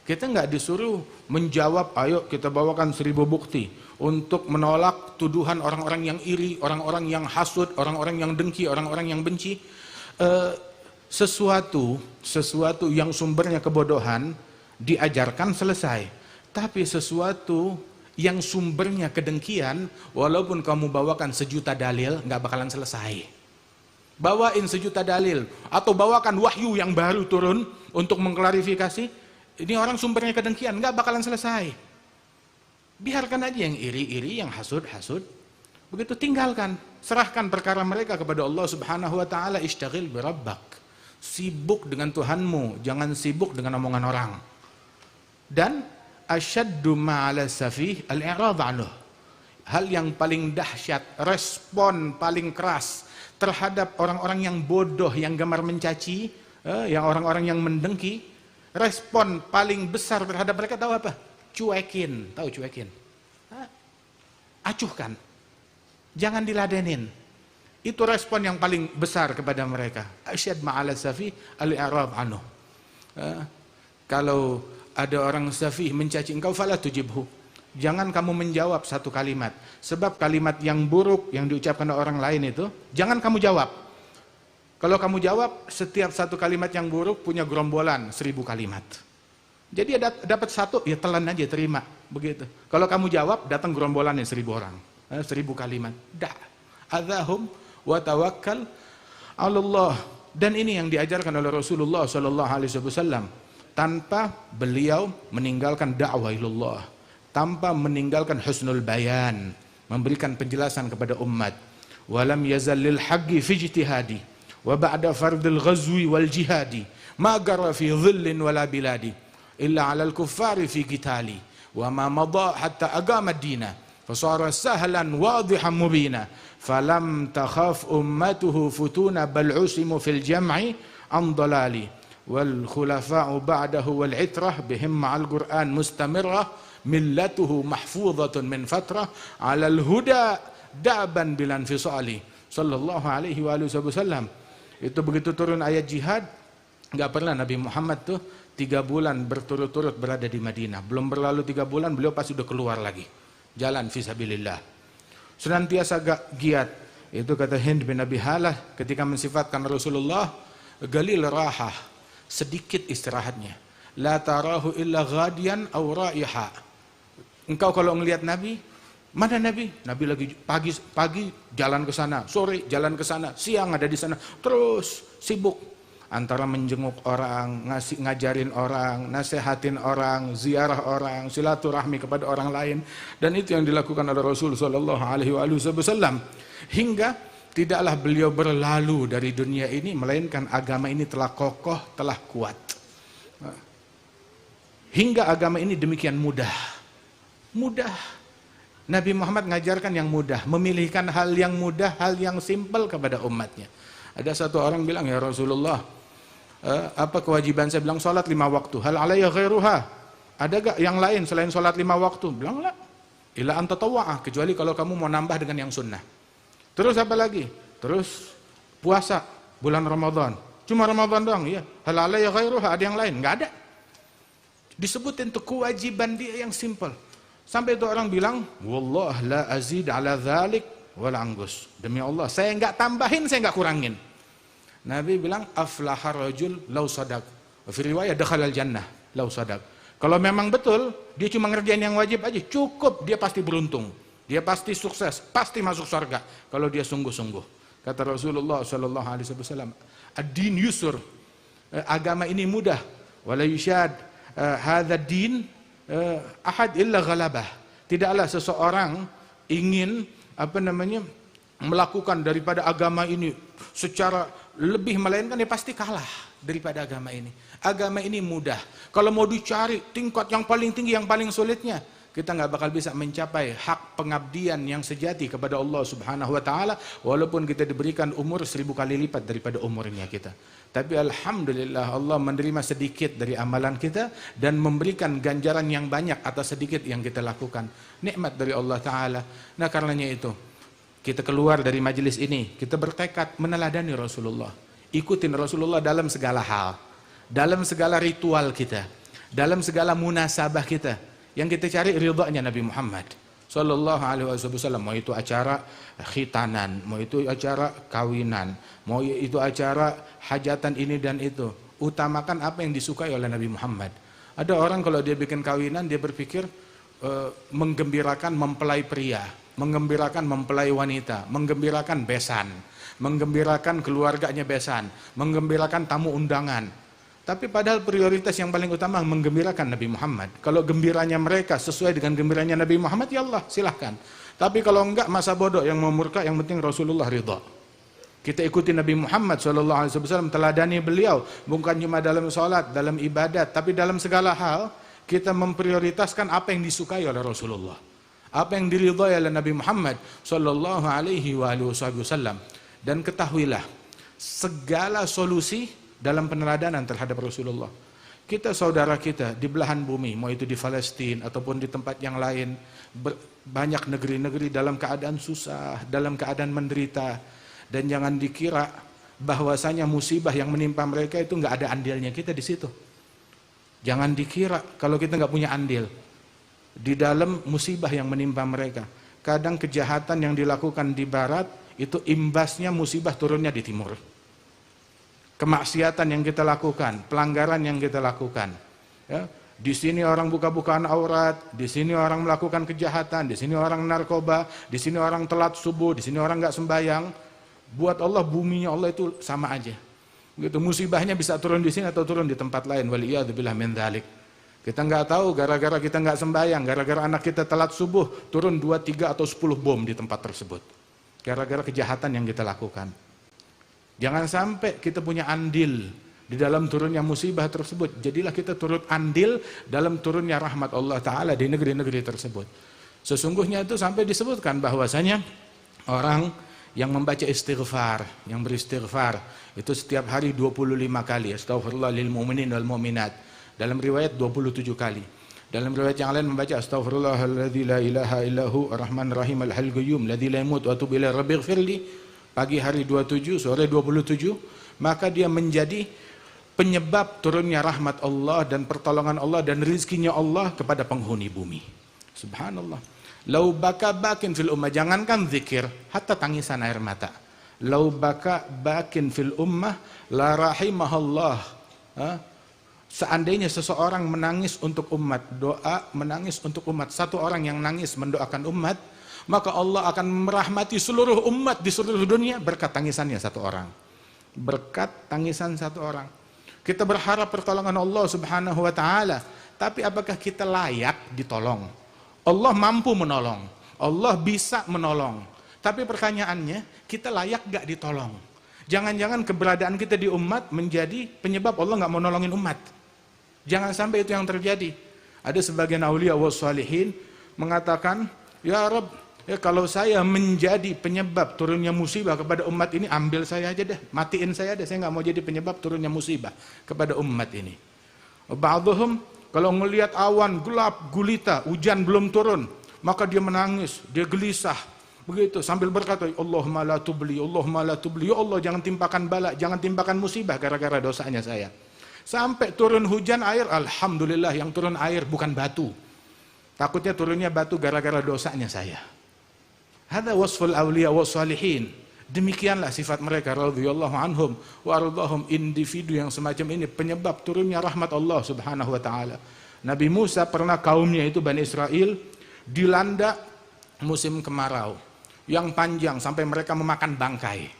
Kita nggak disuruh menjawab, ayo kita bawakan 1000 bukti untuk menolak tuduhan orang-orang yang iri, orang-orang yang hasud, orang-orang yang dengki, orang-orang yang benci. Sesuatu yang sumbernya kebodohan diajarkan selesai. Tapi sesuatu yang sumbernya kedengkian, walaupun kamu bawakan 1.000.000 dalil, nggak bakalan selesai. Bawain 1.000.000 dalil, atau bawakan wahyu yang baru turun untuk mengklarifikasi, ini orang sumbernya kedengkian, nggak bakalan selesai. Biarkan aja yang iri-iri, yang hasud-hasud, begitu tinggalkan, serahkan perkara mereka kepada Allah Subhanahu wa taala. Ishtaghil bi rabbak, sibuk dengan Tuhanmu, jangan sibuk dengan omongan orang. Dan asyaddu ma'ala safih al-i'rad anhu. Hal yang paling dahsyat, respon paling keras terhadap orang-orang yang bodoh, yang gemar mencaci, yang orang-orang yang mendengki, respon paling besar terhadap mereka tahu apa? Cuekin, tahu cuekin? Acuhkan. Jangan diladenin. Itu respon yang paling besar kepada mereka. Asyad ma'ala safih al-i'rad anhu. Kalau ada orang safih mencaci engkau, fala tujibhu. Jangan kamu menjawab satu kalimat. Sebab kalimat yang buruk yang diucapkan oleh orang lain itu, jangan kamu jawab. Kalau kamu jawab, setiap satu kalimat yang buruk punya gerombolan 1000 kalimat. Jadi dapat satu, ya telan aja, terima. Begitu. Kalau kamu jawab, datang gerombolannya 1000 orang. 1000 kalimat. Adzahum wa tawakkal 'ala Allah. Dan ini yang diajarkan oleh Rasulullah sallallahu alaihi wasallam. Tanpa beliau meninggalkan dakwah ilallah, tanpa meninggalkan husnul bayan, memberikan penjelasan kepada umat. Walam yazal lil haqqi fi ijtihadi wa ba'da fardil ghazwi wal jihadi ma gara fi dhillin wala biladi illa 'ala al kuffari fi qitali wa ma madha hatta aqama ad-dina fasara sahlan wadihan mubina falam takhaf ummatuhu futuna bal usimu fil jam'i an dalali wal khulafa'u ba'dahu wal itrah bihim ma'al Qur'an mustamirrah millatuhu mahfuzatun min fatrah 'alal huda da'ban bilan fisali sallallahu alaihi wasallam. Itu begitu turun ayat jihad, enggak pernah Nabi Muhammad tuh 3 bulan berturut-turut berada di Madinah. Belum berlalu 3 bulan beliau pasti udah keluar lagi jalan fisabilillah. Senantiasa giat. Itu kata Hind bin Abi Halah ketika mensifatkan Rasulullah, galil rahah, sedikit istirahatnya. La tarahu illa ghadiyan aw raiha. Engkau kalau ngelihat Nabi, mana Nabi? Nabi lagi pagi jalan ke sana, sore jalan ke sana, siang ada di sana, terus sibuk antara menjenguk orang, ngajarin orang, nasehatin orang, ziarah orang, silaturahmi kepada orang lain, dan itu yang dilakukan oleh Rasul sallallahu alaihi wasallam hingga tidaklah beliau berlalu dari dunia ini melainkan agama ini telah kokoh, telah kuat. Hingga agama ini demikian mudah. Nabi Muhammad ngajarkan yang mudah, memilihkan hal yang mudah, hal yang simpel kepada umatnya. Ada satu orang bilang, ya Rasulullah, apa kewajiban saya? Bilang sholat 5 waktu. Hal alayya ghairuha? Ada gak yang lain selain sholat 5 waktu? Bilang la, illa anta tawa'ah, kecuali kalau kamu mau nambah dengan yang sunnah. Terus apa lagi? Terus puasa bulan Ramadan. Cuma Ramadan doang, ya. Hal alayya ghairuha? Ada yang lain? Enggak ada. Disebutin tuh kewajiban dia yang simpel. Sampai itu orang bilang, wallah la azid ala dzalik wala angus. Demi Allah, saya enggak tambahin, saya enggak kurangin. Nabi bilang, aflahar rajul law sadaq. Fi riwayat dakhalal jannah law sadaq. Kalau memang betul dia cuma ngerjain yang wajib aja, cukup, dia pasti beruntung. Dia pasti sukses, pasti masuk surga kalau dia sungguh-sungguh. Kata Rasulullah sallallahu alaihi wasallam, ad-din yusur. Agama ini mudah. Wala yushad hadza din ahad illa ghalabah. Tidaklah seseorang ingin melakukan daripada agama ini secara lebih, melainkan dia pasti kalah daripada agama ini. Agama ini mudah. Kalau mau dicari tingkat yang paling tinggi, yang paling sulitnya, kita nggak bakal bisa mencapai hak pengabdian yang sejati kepada Allah Subhanahu wa taala walaupun kita diberikan umur 1000 kali lipat daripada umurnya kita. Tapi alhamdulillah Allah menerima sedikit dari amalan kita dan memberikan ganjaran yang banyak atas sedikit yang kita lakukan. Nikmat dari Allah taala. Nah, karenanya itu kita keluar dari majelis ini, kita bertekad meneladani Rasulullah. Ikutin Rasulullah dalam segala hal, dalam segala ritual kita, dalam segala munasabah kita. Yang kita cari ridhanya Nabi Muhammad sallallahu alaihi wasallam. Mau itu acara khitanan, mau itu acara kawinan, mau itu acara hajatan ini dan itu, utamakan apa yang disukai oleh Nabi Muhammad. Ada orang kalau dia bikin kawinan, dia berpikir menggembirakan mempelai pria, menggembirakan mempelai wanita, menggembirakan besan, menggembirakan keluarganya besan, menggembirakan tamu undangan. Tapi padahal prioritas yang paling utama menggembirakan Nabi Muhammad. Kalau gembiranya mereka sesuai dengan gembiranya Nabi Muhammad, ya Allah silahkan. Tapi kalau enggak, masa bodoh yang mau murka, yang penting Rasulullah ridha. Kita ikuti Nabi Muhammad SAW, teladani beliau, bukan cuma dalam sholat, dalam ibadat, tapi dalam segala hal, kita memprioritaskan apa yang disukai oleh Rasulullah. Apa yang diridhai oleh Nabi Muhammad SAW. Dan ketahuilah, segala solusi dalam peneladanan terhadap Rasulullah. Kita saudara kita di belahan bumi, mau itu di Palestina ataupun di tempat yang lain, banyak negeri-negeri dalam keadaan susah, dalam keadaan menderita, dan jangan dikira bahwasanya musibah yang menimpa mereka itu nggak ada andilnya kita di situ. Jangan dikira kalau kita nggak punya andil di dalam musibah yang menimpa mereka. Kadang kejahatan yang dilakukan di barat itu imbasnya musibah turunnya di timur. Kemaksiatan yang kita lakukan, pelanggaran yang kita lakukan, ya. Di sini orang buka-bukaan aurat, di sini orang melakukan kejahatan, di sini orang narkoba, di sini orang telat subuh, di sini orang nggak sembahyang. Buat Allah, buminya Allah itu sama aja. Gitu, musibahnya bisa turun di sini atau turun di tempat lain. Waliyadzubillah min dzalik. Kita nggak tahu, gara-gara kita nggak sembahyang, gara-gara anak kita telat subuh, turun 2, 3 atau 10 bom di tempat tersebut. Gara-gara kejahatan yang kita lakukan. Jangan sampai kita punya andil di dalam turunnya musibah tersebut. Jadilah kita turut andil dalam turunnya rahmat Allah Ta'ala di negeri-negeri tersebut. Sesungguhnya itu sampai disebutkan bahwasanya orang yang membaca istighfar, yang beristighfar, itu setiap hari 25 kali. Astaghfirullah lil mu'minin wal mu'minat. Dalam riwayat 27 kali. Dalam riwayat yang lain membaca astaghfirullahalladzi la ilaha illahu arrahmanir rahim al-hayyul qayyum ladzi la yamut wa atubu ilaihi rabbighfirli, pagi hari 27, sore 27, maka dia menjadi penyebab turunnya rahmat Allah dan pertolongan Allah dan rizkinya Allah kepada penghuni bumi. Subhanallah. Lau baka bakin fil ummah, jangankan zikir, hatta tangisan air mata. Lau baka bakin fil ummah la rahimahallah. Seandainya seseorang menangis untuk umat, doa menangis untuk umat, satu orang yang nangis mendoakan umat, maka Allah akan merahmati seluruh umat di seluruh dunia berkat tangisannya satu orang. Berkat tangisan satu orang. Kita berharap pertolongan Allah Subhanahu wa taala, tapi apakah kita layak ditolong? Allah mampu menolong, Allah bisa menolong. Tapi pertanyaannya, kita layak gak ditolong? Jangan-jangan keberadaan kita di umat menjadi penyebab Allah gak mau nolongin umat. Jangan sampai itu yang terjadi. Ada sebagian aulia wa salihin mengatakan, ya Rabb, ya kalau saya menjadi penyebab turunnya musibah kepada umat ini, ambil saya aja deh, matiin saya deh, saya nggak mau jadi penyebab turunnya musibah kepada umat ini. Ba'dhum kalau ngelihat awan gelap gulita, hujan belum turun, maka dia menangis, dia gelisah, begitu sambil berkata, Allahumma la tubli, Allahumma la tubli, ya Allah jangan timpakan bala, jangan timpakan musibah gara-gara dosanya saya. Sampai turun hujan air, alhamdulillah yang turun air bukan batu. Takutnya turunnya batu gara-gara dosanya saya. Hadza wasful awliya wassalihin. Demikianlah sifat mereka radhiyallahu anhum wa ardhahum, individu yang semacam ini penyebab turunnya rahmat Allah Subhanahu wa taala. Nabi Musa pernah kaumnya itu Bani Israel dilanda musim kemarau yang panjang sampai mereka memakan bangkai.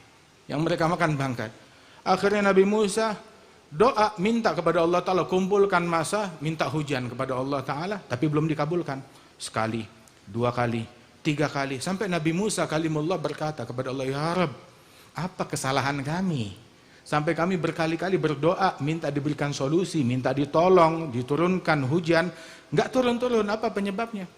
Yang mereka makan bangkai. Akhirnya Nabi Musa doa minta kepada Allah Ta'ala, kumpulkan masa, minta hujan kepada Allah Ta'ala, tapi belum dikabulkan. Sekali, dua kali, tiga kali, sampai Nabi Musa kalimullah berkata kepada Allah, ya Rabb, apa kesalahan kami? Sampai kami berkali-kali berdoa, minta diberikan solusi, minta ditolong, diturunkan hujan, nggak turun-turun, apa penyebabnya?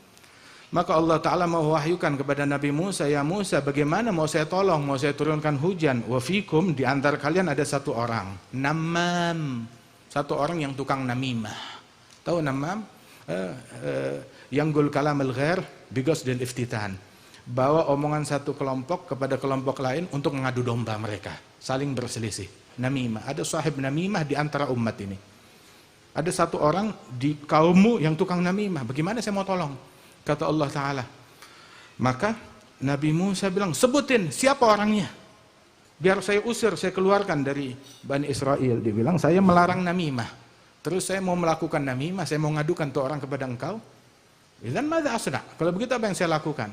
Maka Allah Ta'ala mewahyukan kepada Nabi Musa, ya Musa, bagaimana mau saya tolong, mau saya turunkan hujan? Wa fikum, di antara kalian ada satu orang, namam, satu orang yang tukang namimah. Tahu namam? Yanggul kalam al-ghair, bigos dan iftitan. Bawa omongan satu kelompok kepada kelompok lain untuk mengadu domba mereka, saling berselisih. Namimah, ada sahib namimah di antara umat ini. Ada satu orang di kaummu yang tukang namimah, bagaimana saya mau tolong? Kata Allah Ta'ala. Maka Nabi Musa bilang, sebutin siapa orangnya, biar saya usir, saya keluarkan dari Bani Israel. Dia bilang, saya melarang namimah, terus saya mau melakukan namimah, saya mau ngadukan tuh orang kepada engkau. Idzan madza asna? Kalau begitu apa yang saya lakukan?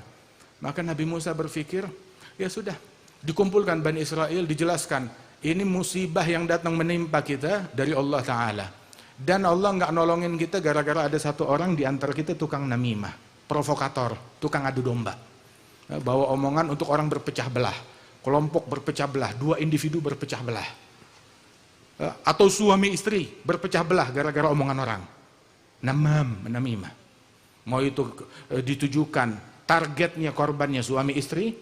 Maka Nabi Musa berpikir, ya sudah, dikumpulkan Bani Israel, dijelaskan, ini musibah yang datang menimpa kita dari Allah Ta'ala. Dan Allah nggak nolongin kita gara-gara ada satu orang di antara kita tukang namimah, provokator, tukang adu domba. Bawa omongan untuk orang berpecah belah, kelompok berpecah belah, dua individu berpecah belah. Atau suami istri berpecah belah gara-gara omongan orang. Namimah. Mau itu ditujukan targetnya korbannya suami istri,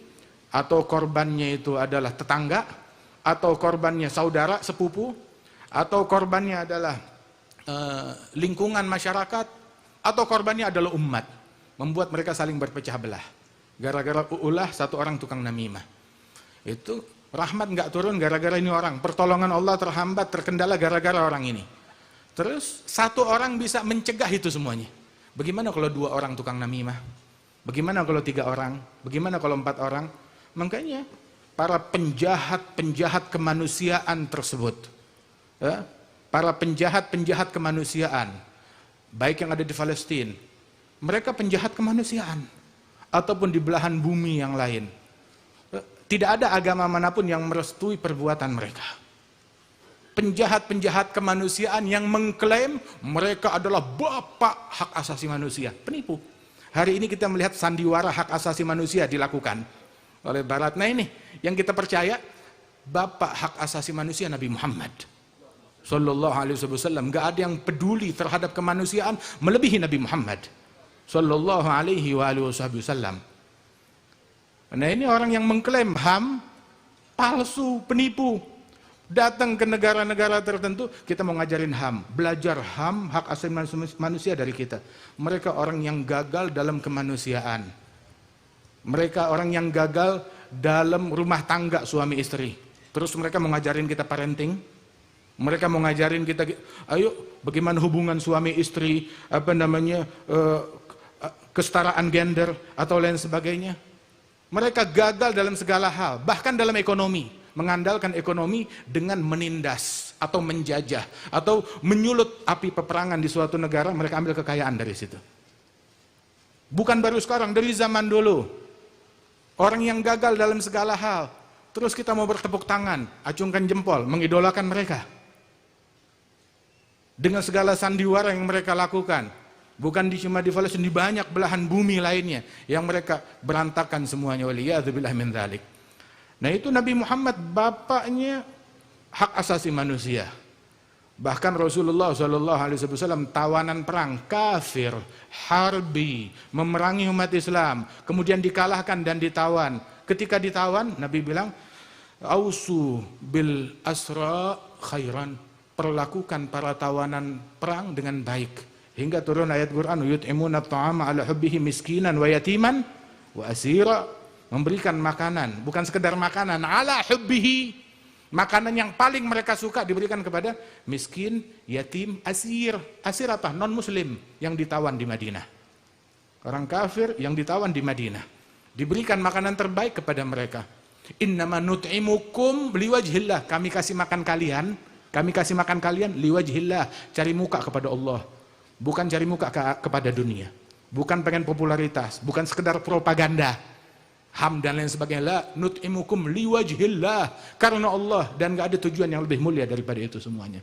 atau korbannya itu adalah tetangga, atau korbannya saudara sepupu, atau korbannya adalah lingkungan masyarakat, atau korbannya adalah umat, membuat mereka saling berpecah belah gara-gara ulah satu orang tukang namimah. Itu rahmat nggak turun gara-gara ini orang, pertolongan Allah terhambat, terkendala gara-gara orang ini. Terus satu orang bisa mencegah itu semuanya. Bagaimana kalau dua orang tukang namimah? Bagaimana kalau tiga orang? Bagaimana kalau empat orang? Makanya para penjahat kemanusiaan tersebut, para penjahat kemanusiaan, baik yang ada di Palestina, mereka penjahat kemanusiaan, ataupun di belahan bumi yang lain. Tidak ada agama manapun yang merestui perbuatan mereka. Penjahat kemanusiaan yang mengklaim mereka adalah bapak hak asasi manusia, penipu. Hari ini kita melihat sandiwara hak asasi manusia dilakukan oleh Barat. Nah ini yang kita percaya, bapak hak asasi manusia Nabi Muhammad Sallallahu Alaihi Wasallam. Gak ada yang peduli terhadap kemanusiaan melebihi Nabi Muhammad Sallallahu Alaihi Wasallam. Nah ini orang yang mengklaim HAM palsu, penipu. Datang ke negara-negara tertentu, kita mau ngajarin HAM, belajar HAM, hak asasi manusia dari kita. Mereka orang yang gagal dalam kemanusiaan. Mereka orang yang gagal dalam rumah tangga suami istri. Terus mereka mau ngajarin kita parenting. Mereka mau ngajarin kita, ayo bagaimana hubungan suami istri, kesetaraan gender atau lain sebagainya. Mereka gagal dalam segala hal, bahkan dalam ekonomi, mengandalkan ekonomi dengan menindas atau menjajah atau menyulut api peperangan di suatu negara, mereka ambil kekayaan dari situ. Bukan baru sekarang, dari zaman dulu. Orang yang gagal dalam segala hal, terus kita mau bertepuk tangan, acungkan jempol, mengidolakan mereka. Dengan segala sandiwara yang mereka lakukan. Bukan cuma di Palestina, di banyak belahan bumi lainnya yang mereka berantakan semuanya. Waliyadzubillah min dzalik. Nah itu Nabi Muhammad, bapaknya hak asasi manusia. Bahkan Rasulullah SAW tawanan perang, kafir, harbi, memerangi umat Islam, kemudian dikalahkan dan ditawan. Ketika ditawan, Nabi bilang, ausu bil asra khairan, perlakukan para tawanan perang dengan baik. Hingga turun ayat Quran, yut'imuna at-ta'ama 'ala hubbihi miskinan wa yatiman wa asira, memberikan makanan, bukan sekedar makanan, 'ala hubbihi, makanan yang paling mereka suka diberikan kepada miskin, yatim, asir. Asir apa? Non muslim yang ditawan di Madinah. Orang kafir yang ditawan di Madinah. Diberikan makanan terbaik kepada mereka. Innama nut'imukum liwajhillah, kami kasih makan kalian liwajhillah, cari muka kepada Allah. Bukan cari muka kepada dunia, bukan pengen popularitas, bukan sekedar propaganda, HAM dan lain sebagainya. La nut'imukum liwajhillah, karena Allah, dan gak ada tujuan yang lebih mulia daripada itu semuanya.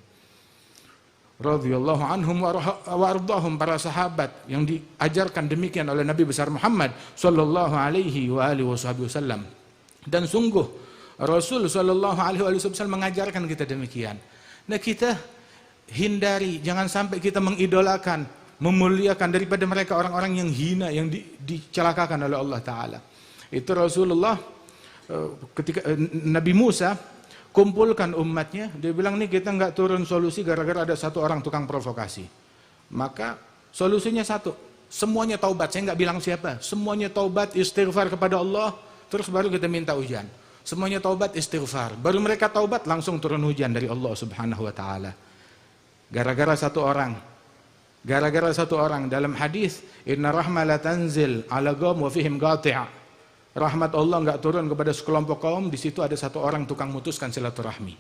Radhiyallahu anhum wa ardahum, para sahabat yang diajarkan demikian oleh Nabi besar Muhammad sallallahu alaihi wa alihi wasallam. Dan sungguh Rasul sallallahu alaihi wasallam mengajarkan kita demikian. Nah kita hindari, jangan sampai kita mengidolakan, memuliakan daripada mereka orang-orang yang hina, yang dicelakakan oleh Allah Ta'ala. Itu Rasulullah ketika Nabi Musa kumpulkan umatnya, dia bilang nih kita nggak turun solusi gara-gara ada satu orang tukang provokasi. Maka solusinya satu, semuanya taubat. Saya nggak bilang siapa, semuanya taubat, istighfar kepada Allah, terus baru kita minta hujan. Semuanya taubat, istighfar, baru mereka taubat, langsung turun hujan dari Allah Subhanahu Wa Ta'ala. Gara-gara satu orang dalam hadis, inna rahma la tanzil ala qaum wa fihim qati'. Rahmat Allah enggak turun kepada sekelompok kaum, di situ ada satu orang tukang mutuskan silaturahmi.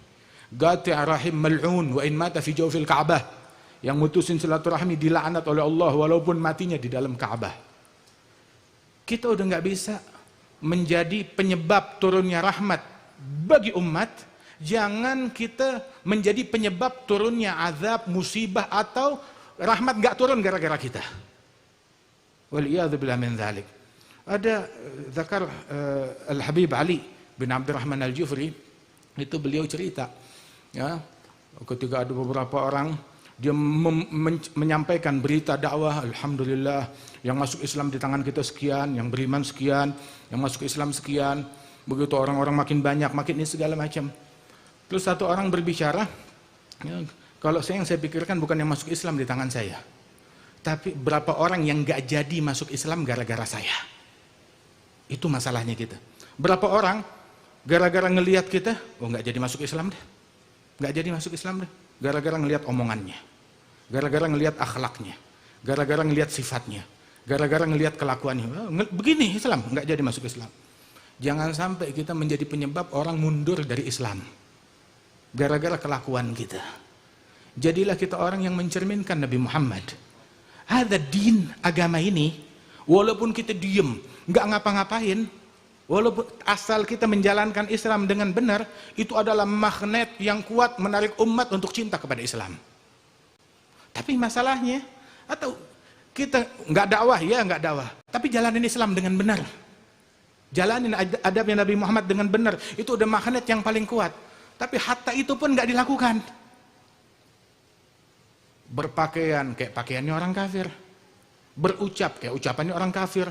Qati' rahim mal'un wa in mata fi jawfil Ka'bah. Yang mutusin silaturahmi dilaknat oleh Allah walaupun matinya di dalam Ka'bah. Kita udah enggak bisa menjadi penyebab turunnya rahmat bagi umat. Jangan kita menjadi penyebab turunnya azab, musibah atau rahmat gak turun gara-gara kita. Waliyadzubillah min dzalik. Ada zakar Al-Habib Ali bin Abdurrahman Al-Jufri, itu beliau cerita ya, ketika ada beberapa orang dia menyampaikan berita dakwah, alhamdulillah yang masuk Islam di tangan kita sekian, yang beriman sekian, yang masuk Islam sekian. Begitu orang-orang makin banyak, makin ini segala macam. Terus satu orang berbicara, ya, kalau yang saya pikirkan bukan yang masuk Islam di tangan saya, tapi berapa orang yang gak jadi masuk Islam gara-gara saya. Itu masalahnya kita. Berapa orang gara-gara ngelihat kita, oh gak jadi masuk Islam deh, gak jadi masuk Islam deh, gara-gara ngelihat omongannya, gara-gara ngelihat akhlaknya, gara-gara ngelihat sifatnya, gara-gara ngelihat kelakuannya, begini Islam, gak jadi masuk Islam. Jangan sampai kita menjadi penyebab orang mundur dari Islam gara-gara kelakuan kita. Jadilah kita orang yang mencerminkan Nabi Muhammad. Ada din, agama ini, walaupun kita diem, nggak ngapa-ngapain, walaupun asal kita menjalankan Islam dengan benar, itu adalah magnet yang kuat menarik umat untuk cinta kepada Islam. Tapi masalahnya, atau kita nggak dakwah, ya nggak dakwah, tapi jalanin Islam dengan benar, jalanin adabnya Nabi Muhammad dengan benar, itu udah magnet yang paling kuat. Tapi hatta itu pun nggak dilakukan. Berpakaian kayak pakaiannya orang kafir, berucap kayak ucapannya orang kafir,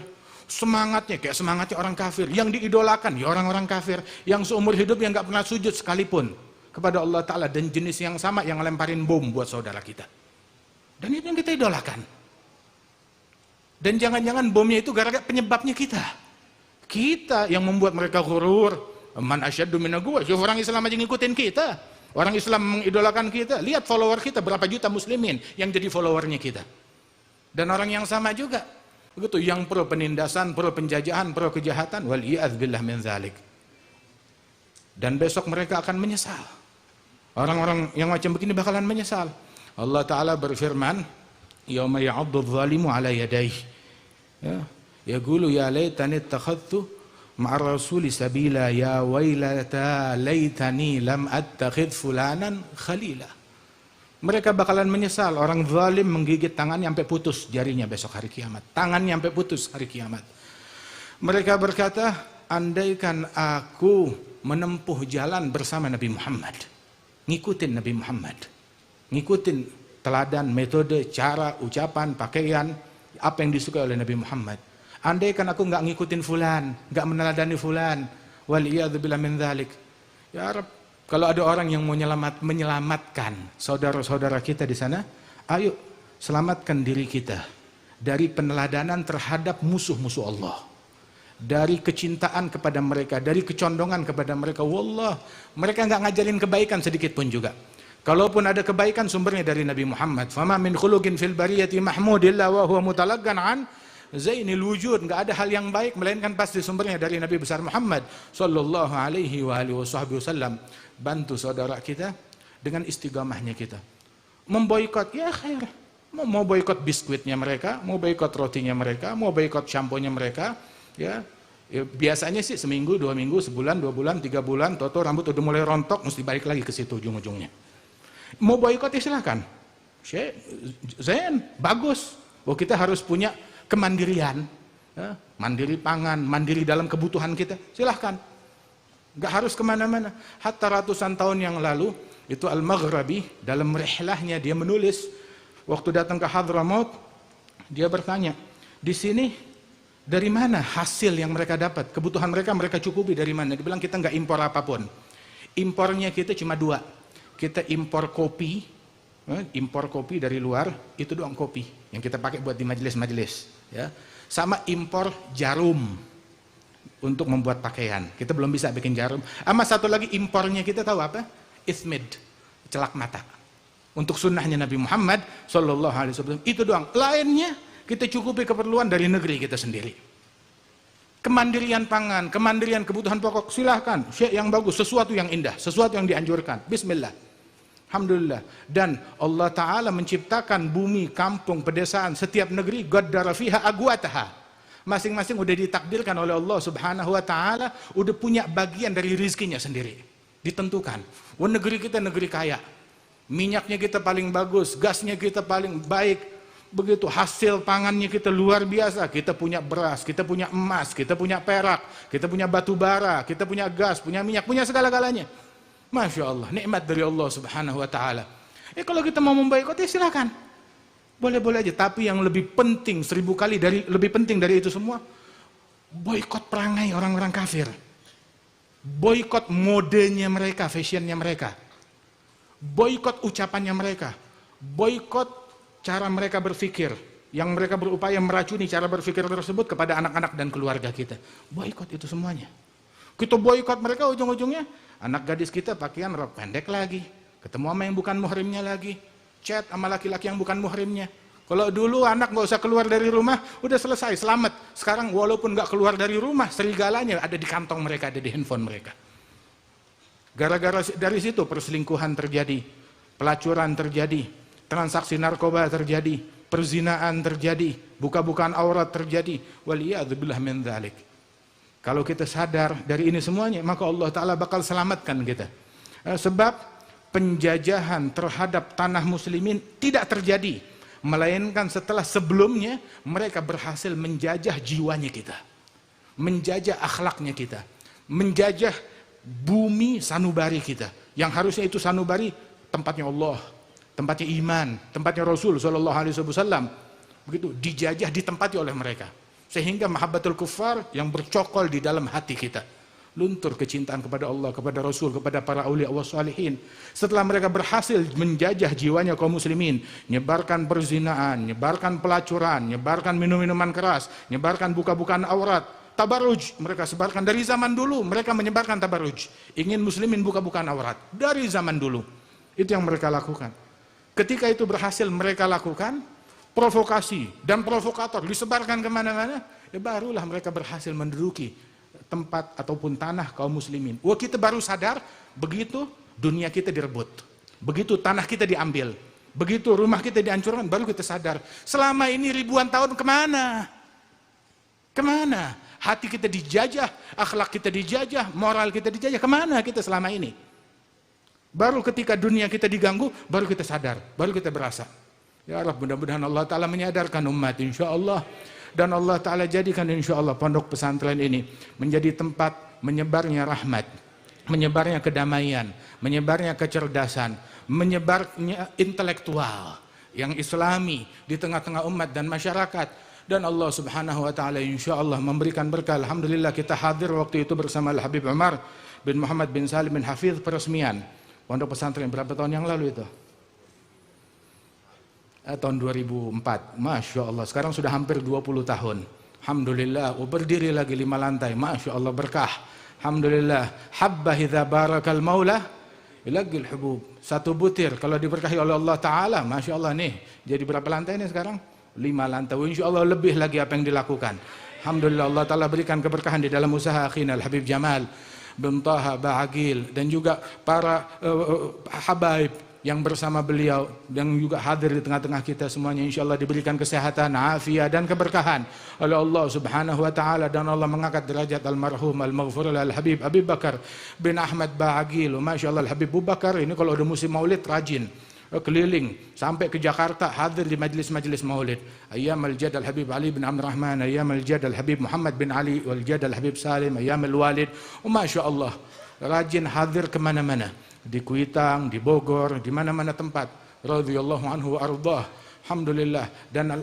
semangatnya kayak semangatnya orang kafir, yang diidolakan ya orang-orang kafir, yang seumur hidup yang nggak pernah sujud sekalipun, kepada Allah Ta'ala dan jenis yang sama yang lemparin bom buat saudara kita. Dan itu yang kita idolakan. Dan jangan-jangan bomnya itu gara-gara penyebabnya kita. Kita yang membuat mereka ghurur. Man asyaddu minna quwwah. Orang Islam aja ngikutin kita. Orang Islam mengidolakan kita. Lihat follower kita berapa juta muslimin yang jadi followernya kita. Dan orang yang sama juga. Begitu, yang pro penindasan, pro penjajahan, pro kejahatan. Wal'iyadz billah min dzalik. Dan besok mereka akan menyesal. Orang-orang yang macam begini bakalan menyesal. Allah Ta'ala berfirman, yauma ya'addu adh-dhalimu 'ala yadayhi. Ya, yaqulu ya laitani ittakhadhtu ma'ar rasuli sabila ya wailata laitani lam attakhidh fulanan khalila. Mereka bakalan menyesal. Orang zalim menggigit tangannya sampai putus jarinya besok hari kiamat. Tangannya sampai putus hari kiamat. Mereka berkata, andaikan aku menempuh jalan bersama Nabi Muhammad, ngikutin Nabi Muhammad, ngikutin teladan, metode, cara, ucapan, pakaian, apa yang disukai oleh Nabi Muhammad. Andaikan aku nggak ngikutin fulan, nggak meneladani fulan, waliyadzubillah min dzalik. Ya Rabb, kalau ada orang yang mau menyelamatkan saudara-saudara kita di sana, ayo selamatkan diri kita dari peneladanan terhadap musuh-musuh Allah. Dari kecintaan kepada mereka, dari kecondongan kepada mereka. Wallah, mereka nggak ngajarin kebaikan sedikit pun juga. Kalaupun ada kebaikan sumbernya dari Nabi Muhammad. Fama min khuluqin fil bariyati mahmud illa wa huwa mutalaggan an zainil wujud. Nggak ada hal yang baik melainkan pasti sumbernya dari Nabi besar Muhammad sallallahu alaihi wa alihi wasallam. Bantu saudara kita dengan istiqamahnya kita. Memboikot ya khair. Mau boikot biskuitnya mereka, mau boikot rotinya mereka, mau boikot shamponya mereka. Ya, biasanya sih seminggu, 2 minggu, sebulan, 2 bulan, 3 bulan, toto rambut udah mulai rontok, mesti balik lagi ke situ ujung-ujungnya. Mau boikot ya silakan. Zen, bagus. Oh, kita harus punya kemandirian, ya, mandiri pangan, mandiri dalam kebutuhan kita. Silahkan. Gak harus kemana-mana. Hatta ratusan tahun yang lalu itu Al-Maghrabi dalam rihlahnya dia menulis waktu datang ke Hadramaut, dia bertanya, di sini dari mana hasil yang mereka dapat? Kebutuhan mereka cukupi dari mana? Dia bilang kita nggak impor apapun. Impornya kita cuma 2. Kita impor kopi dari luar, itu doang kopi yang kita pakai buat di majelis-majelis. Ya. Sama impor jarum untuk membuat pakaian. Kita belum bisa bikin jarum. Sama satu lagi impornya kita tahu apa? Ithmid, celak mata. Untuk sunnahnya Nabi Muhammad Sallallahu Alaihi Wasallam. Itu doang. Lainnya kita cukupi keperluan dari negeri kita sendiri. Kemandirian pangan, kemandirian kebutuhan pokok, silahkan. Syekh yang bagus, sesuatu yang indah, sesuatu yang dianjurkan. Bismillah. Alhamdulillah. Dan Allah Ta'ala menciptakan bumi, kampung, pedesaan, setiap negeri, qaddara fiha agwataha. Masing-masing udah ditakdirkan oleh Allah Subhanahu wa Ta'ala, udah punya bagian dari rizkinya sendiri. Ditentukan. Wah, negeri kita negeri kaya. Minyaknya kita paling bagus, gasnya kita paling baik. Begitu hasil pangannya kita luar biasa. Kita punya beras, kita punya emas, kita punya perak, kita punya batu bara, kita punya gas, punya minyak, punya segala-galanya. Masya Allah, nikmat dari Allah Subhanahu wa Ta'ala. Kalau kita mau memboikot ya silakan, boleh-boleh aja. Tapi yang lebih penting 1000 kali lebih penting dari itu semua, boikot perangai orang-orang kafir, boikot modenya mereka, fashionnya mereka, boikot ucapannya mereka, boikot cara mereka berpikir, yang mereka berupaya meracuni cara berpikir tersebut kepada anak-anak dan keluarga kita. Boikot itu semuanya. Kita boikot mereka, ujung-ujungnya anak gadis kita pakaian rok pendek lagi, ketemu sama yang bukan muhrimnya lagi, chat sama laki-laki yang bukan muhrimnya. Kalau dulu anak nggak usah keluar dari rumah, udah selesai, selamat. Sekarang walaupun nggak keluar dari rumah, serigalanya ada di kantong mereka, ada di handphone mereka. Gara-gara dari situ perselingkuhan terjadi, pelacuran terjadi, transaksi narkoba terjadi, perzinaan terjadi, buka-bukaan aurat terjadi. Waliyadzubillah min dzalik. Kalau kita sadar dari ini semuanya, maka Allah Ta'ala bakal selamatkan kita. Sebab penjajahan terhadap tanah muslimin tidak terjadi, melainkan setelah sebelumnya mereka berhasil menjajah jiwanya kita, menjajah akhlaknya kita, menjajah bumi sanubari kita, yang harusnya itu sanubari tempatnya Allah, tempatnya iman, tempatnya Rasul Sallallahu Alaihi Wasallam. Begitu dijajah, ditempati oleh mereka, sehingga mahabbatul kuffar yang bercokol di dalam hati kita. luntur kecintaan kepada Allah, kepada Rasul, kepada para aulia wa salihin. Setelah mereka berhasil menjajah jiwanya kaum muslimin, nyebarkan perzinaan, nyebarkan pelacuran, nyebarkan minum-minuman keras, nyebarkan buka-bukaan aurat, tabarruj mereka sebarkan dari zaman dulu. Mereka menyebarkan tabarruj, ingin muslimin buka-bukaan aurat dari zaman dulu. Itu yang mereka lakukan. Ketika itu berhasil mereka lakukan, provokasi dan provokator disebarkan kemana-mana, ya barulah mereka berhasil menduduki tempat ataupun tanah kaum muslimin. Wah, kita baru sadar begitu dunia kita direbut, begitu tanah kita diambil, begitu rumah kita dihancurkan, baru kita sadar selama ini ribuan tahun kemana? Kemana? Hati kita dijajah, akhlak kita dijajah, moral kita dijajah, kemana kita selama ini? Baru ketika dunia kita diganggu, baru kita sadar, baru kita berasa. Ya Allah, mudah-mudahan Allah Ta'ala menyadarkan umat insya Allah. Dan Allah Ta'ala jadikan insya Allah pondok pesantren ini menjadi tempat menyebarnya rahmat, menyebarnya kedamaian, menyebarnya kecerdasan, menyebarnya intelektual yang islami di tengah-tengah umat dan masyarakat. Dan Allah Subhanahu wa Ta'ala insya Allah memberikan berkah. Alhamdulillah kita hadir waktu itu bersama Al-Habib Umar bin Muhammad bin Salim bin Hafidh peresmian pondok pesantren. Berapa tahun yang lalu itu? Tahun 2004. Masya Allah, sekarang sudah hampir 20 tahun. Alhamdulillah, berdiri lagi 5 lantai. Masya Allah, berkah. Alhamdulillah. Habbah idha barakal maula ilagil hubub. Satu butir kalau diberkahi oleh Allah Ta'ala, Masya Allah nih. Jadi berapa lantai ini sekarang? 5 lantai. Insya Allah lebih lagi apa yang dilakukan. Alhamdulillah, Allah Ta'ala berikan keberkahan di dalam usaha akhina Al-Habib Jamal bin Taha Ba'agil dan juga para habaib yang bersama beliau yang juga hadir di tengah-tengah kita semuanya, insya Allah diberikan kesehatan, afiat dan keberkahan oleh Allah Subhanahu wa Ta'ala. Dan Allah mengangkat derajat almarhum al-maghfur al-Habib Abi Bakar bin Ahmad Ba'agil. Masya Allah, Al-Habib Abu Bakar ini kalau ada musim maulid rajin keliling sampai ke Jakarta, hadir di majlis-majlis maulid. Ayyam al-Jad al-Habib Ali bin Abdul Rahman, ayyam al-Jad al-Habib Muhammad bin Ali, wal-Jad al-Habib Salim, ayyam al-Walid. Masya Allah, rajin hadir kemana-mana, di Kuitang, di Bogor, di mana-mana tempat. Radhiyallahu anhu wa ardhah. Alhamdulillah. Dan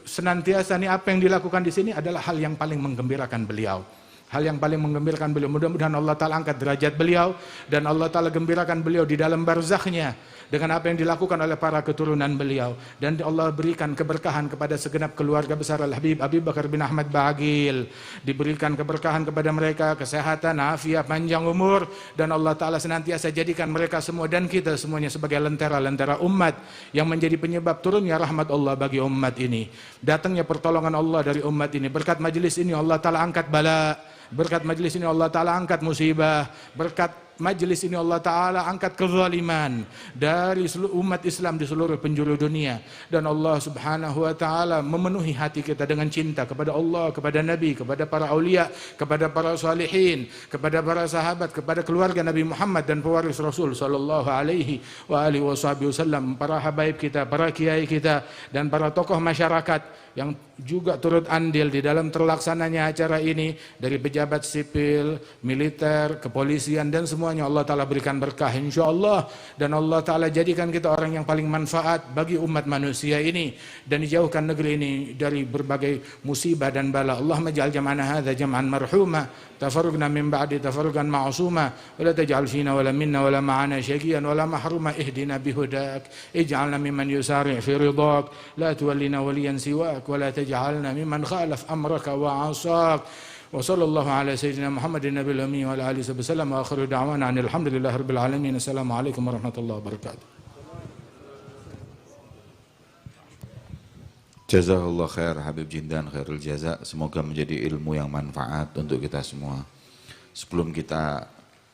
senantiasa ini apa yang dilakukan di sini adalah hal yang paling menggembirakan beliau. Hal yang paling menggembirakan beliau. Mudah-mudahan Allah Ta'ala angkat derajat beliau dan Allah Ta'ala gembirakan beliau di dalam barzakhnya dengan apa yang dilakukan oleh para keturunan beliau. Dan Allah berikan keberkahan kepada segenap keluarga besar Al-Habib Abi Bakar bin Ahmad Ba'agil. Diberikan keberkahan kepada mereka, kesehatan, afiat, panjang umur. Dan Allah Ta'ala senantiasa jadikan mereka semua dan kita semuanya sebagai lentera-lentera umat yang menjadi penyebab turunnya rahmat Allah bagi umat ini. Datangnya pertolongan Allah dari umat ini. Berkat majelis ini Allah Ta'ala angkat bala. Berkat majelis ini Allah Ta'ala angkat musibah. Berkat majelis ini Allah Ta'ala angkat kezaliman dari seluruh umat Islam di seluruh penjuru dunia. Dan Allah Subhanahu wa Ta'ala memenuhi hati kita dengan cinta kepada Allah, kepada Nabi, kepada para aulia, kepada para salihin, kepada para sahabat, kepada keluarga Nabi Muhammad dan pewaris Rasul sallallahu alaihi wa alihi wasallam, para habaib kita, para kiai kita dan para tokoh masyarakat yang juga turut andil di dalam terlaksananya acara ini, dari pejabat sipil, militer, kepolisian dan semuanya. Allah Ta'ala berikan berkah insya Allah. Dan Allah Ta'ala jadikan kita orang yang paling manfaat bagi umat manusia ini dan dijauhkan negeri ini dari berbagai musibah dan bala. Allahumma ja'al jam'ana hadha jam'an marhuma, tafarruqna min ba'di tafarruqan ma'asuma, wa la taj'al fina wa la minna wa la ma'ana syaqiyan wa la mahruma, ihdina bihudak, ij'alna mimman yusari' fi ridak, la tuwallina waliyan siwak, wa la taj'alna mimman khalaf amraka wa 'asak. Wa sallallahu ala sayyidina Muhammadin nabiyil ummi wa ala alihi wasallam wa akhiru da'wana alhamdulillahi rabbil alamin. Assalamualaikum warahmatullahi wabarakatuh. Jazakallah khair Habib Jindan, khairul jaza. Semoga menjadi ilmu yang manfaat untuk kita semua. Sebelum kita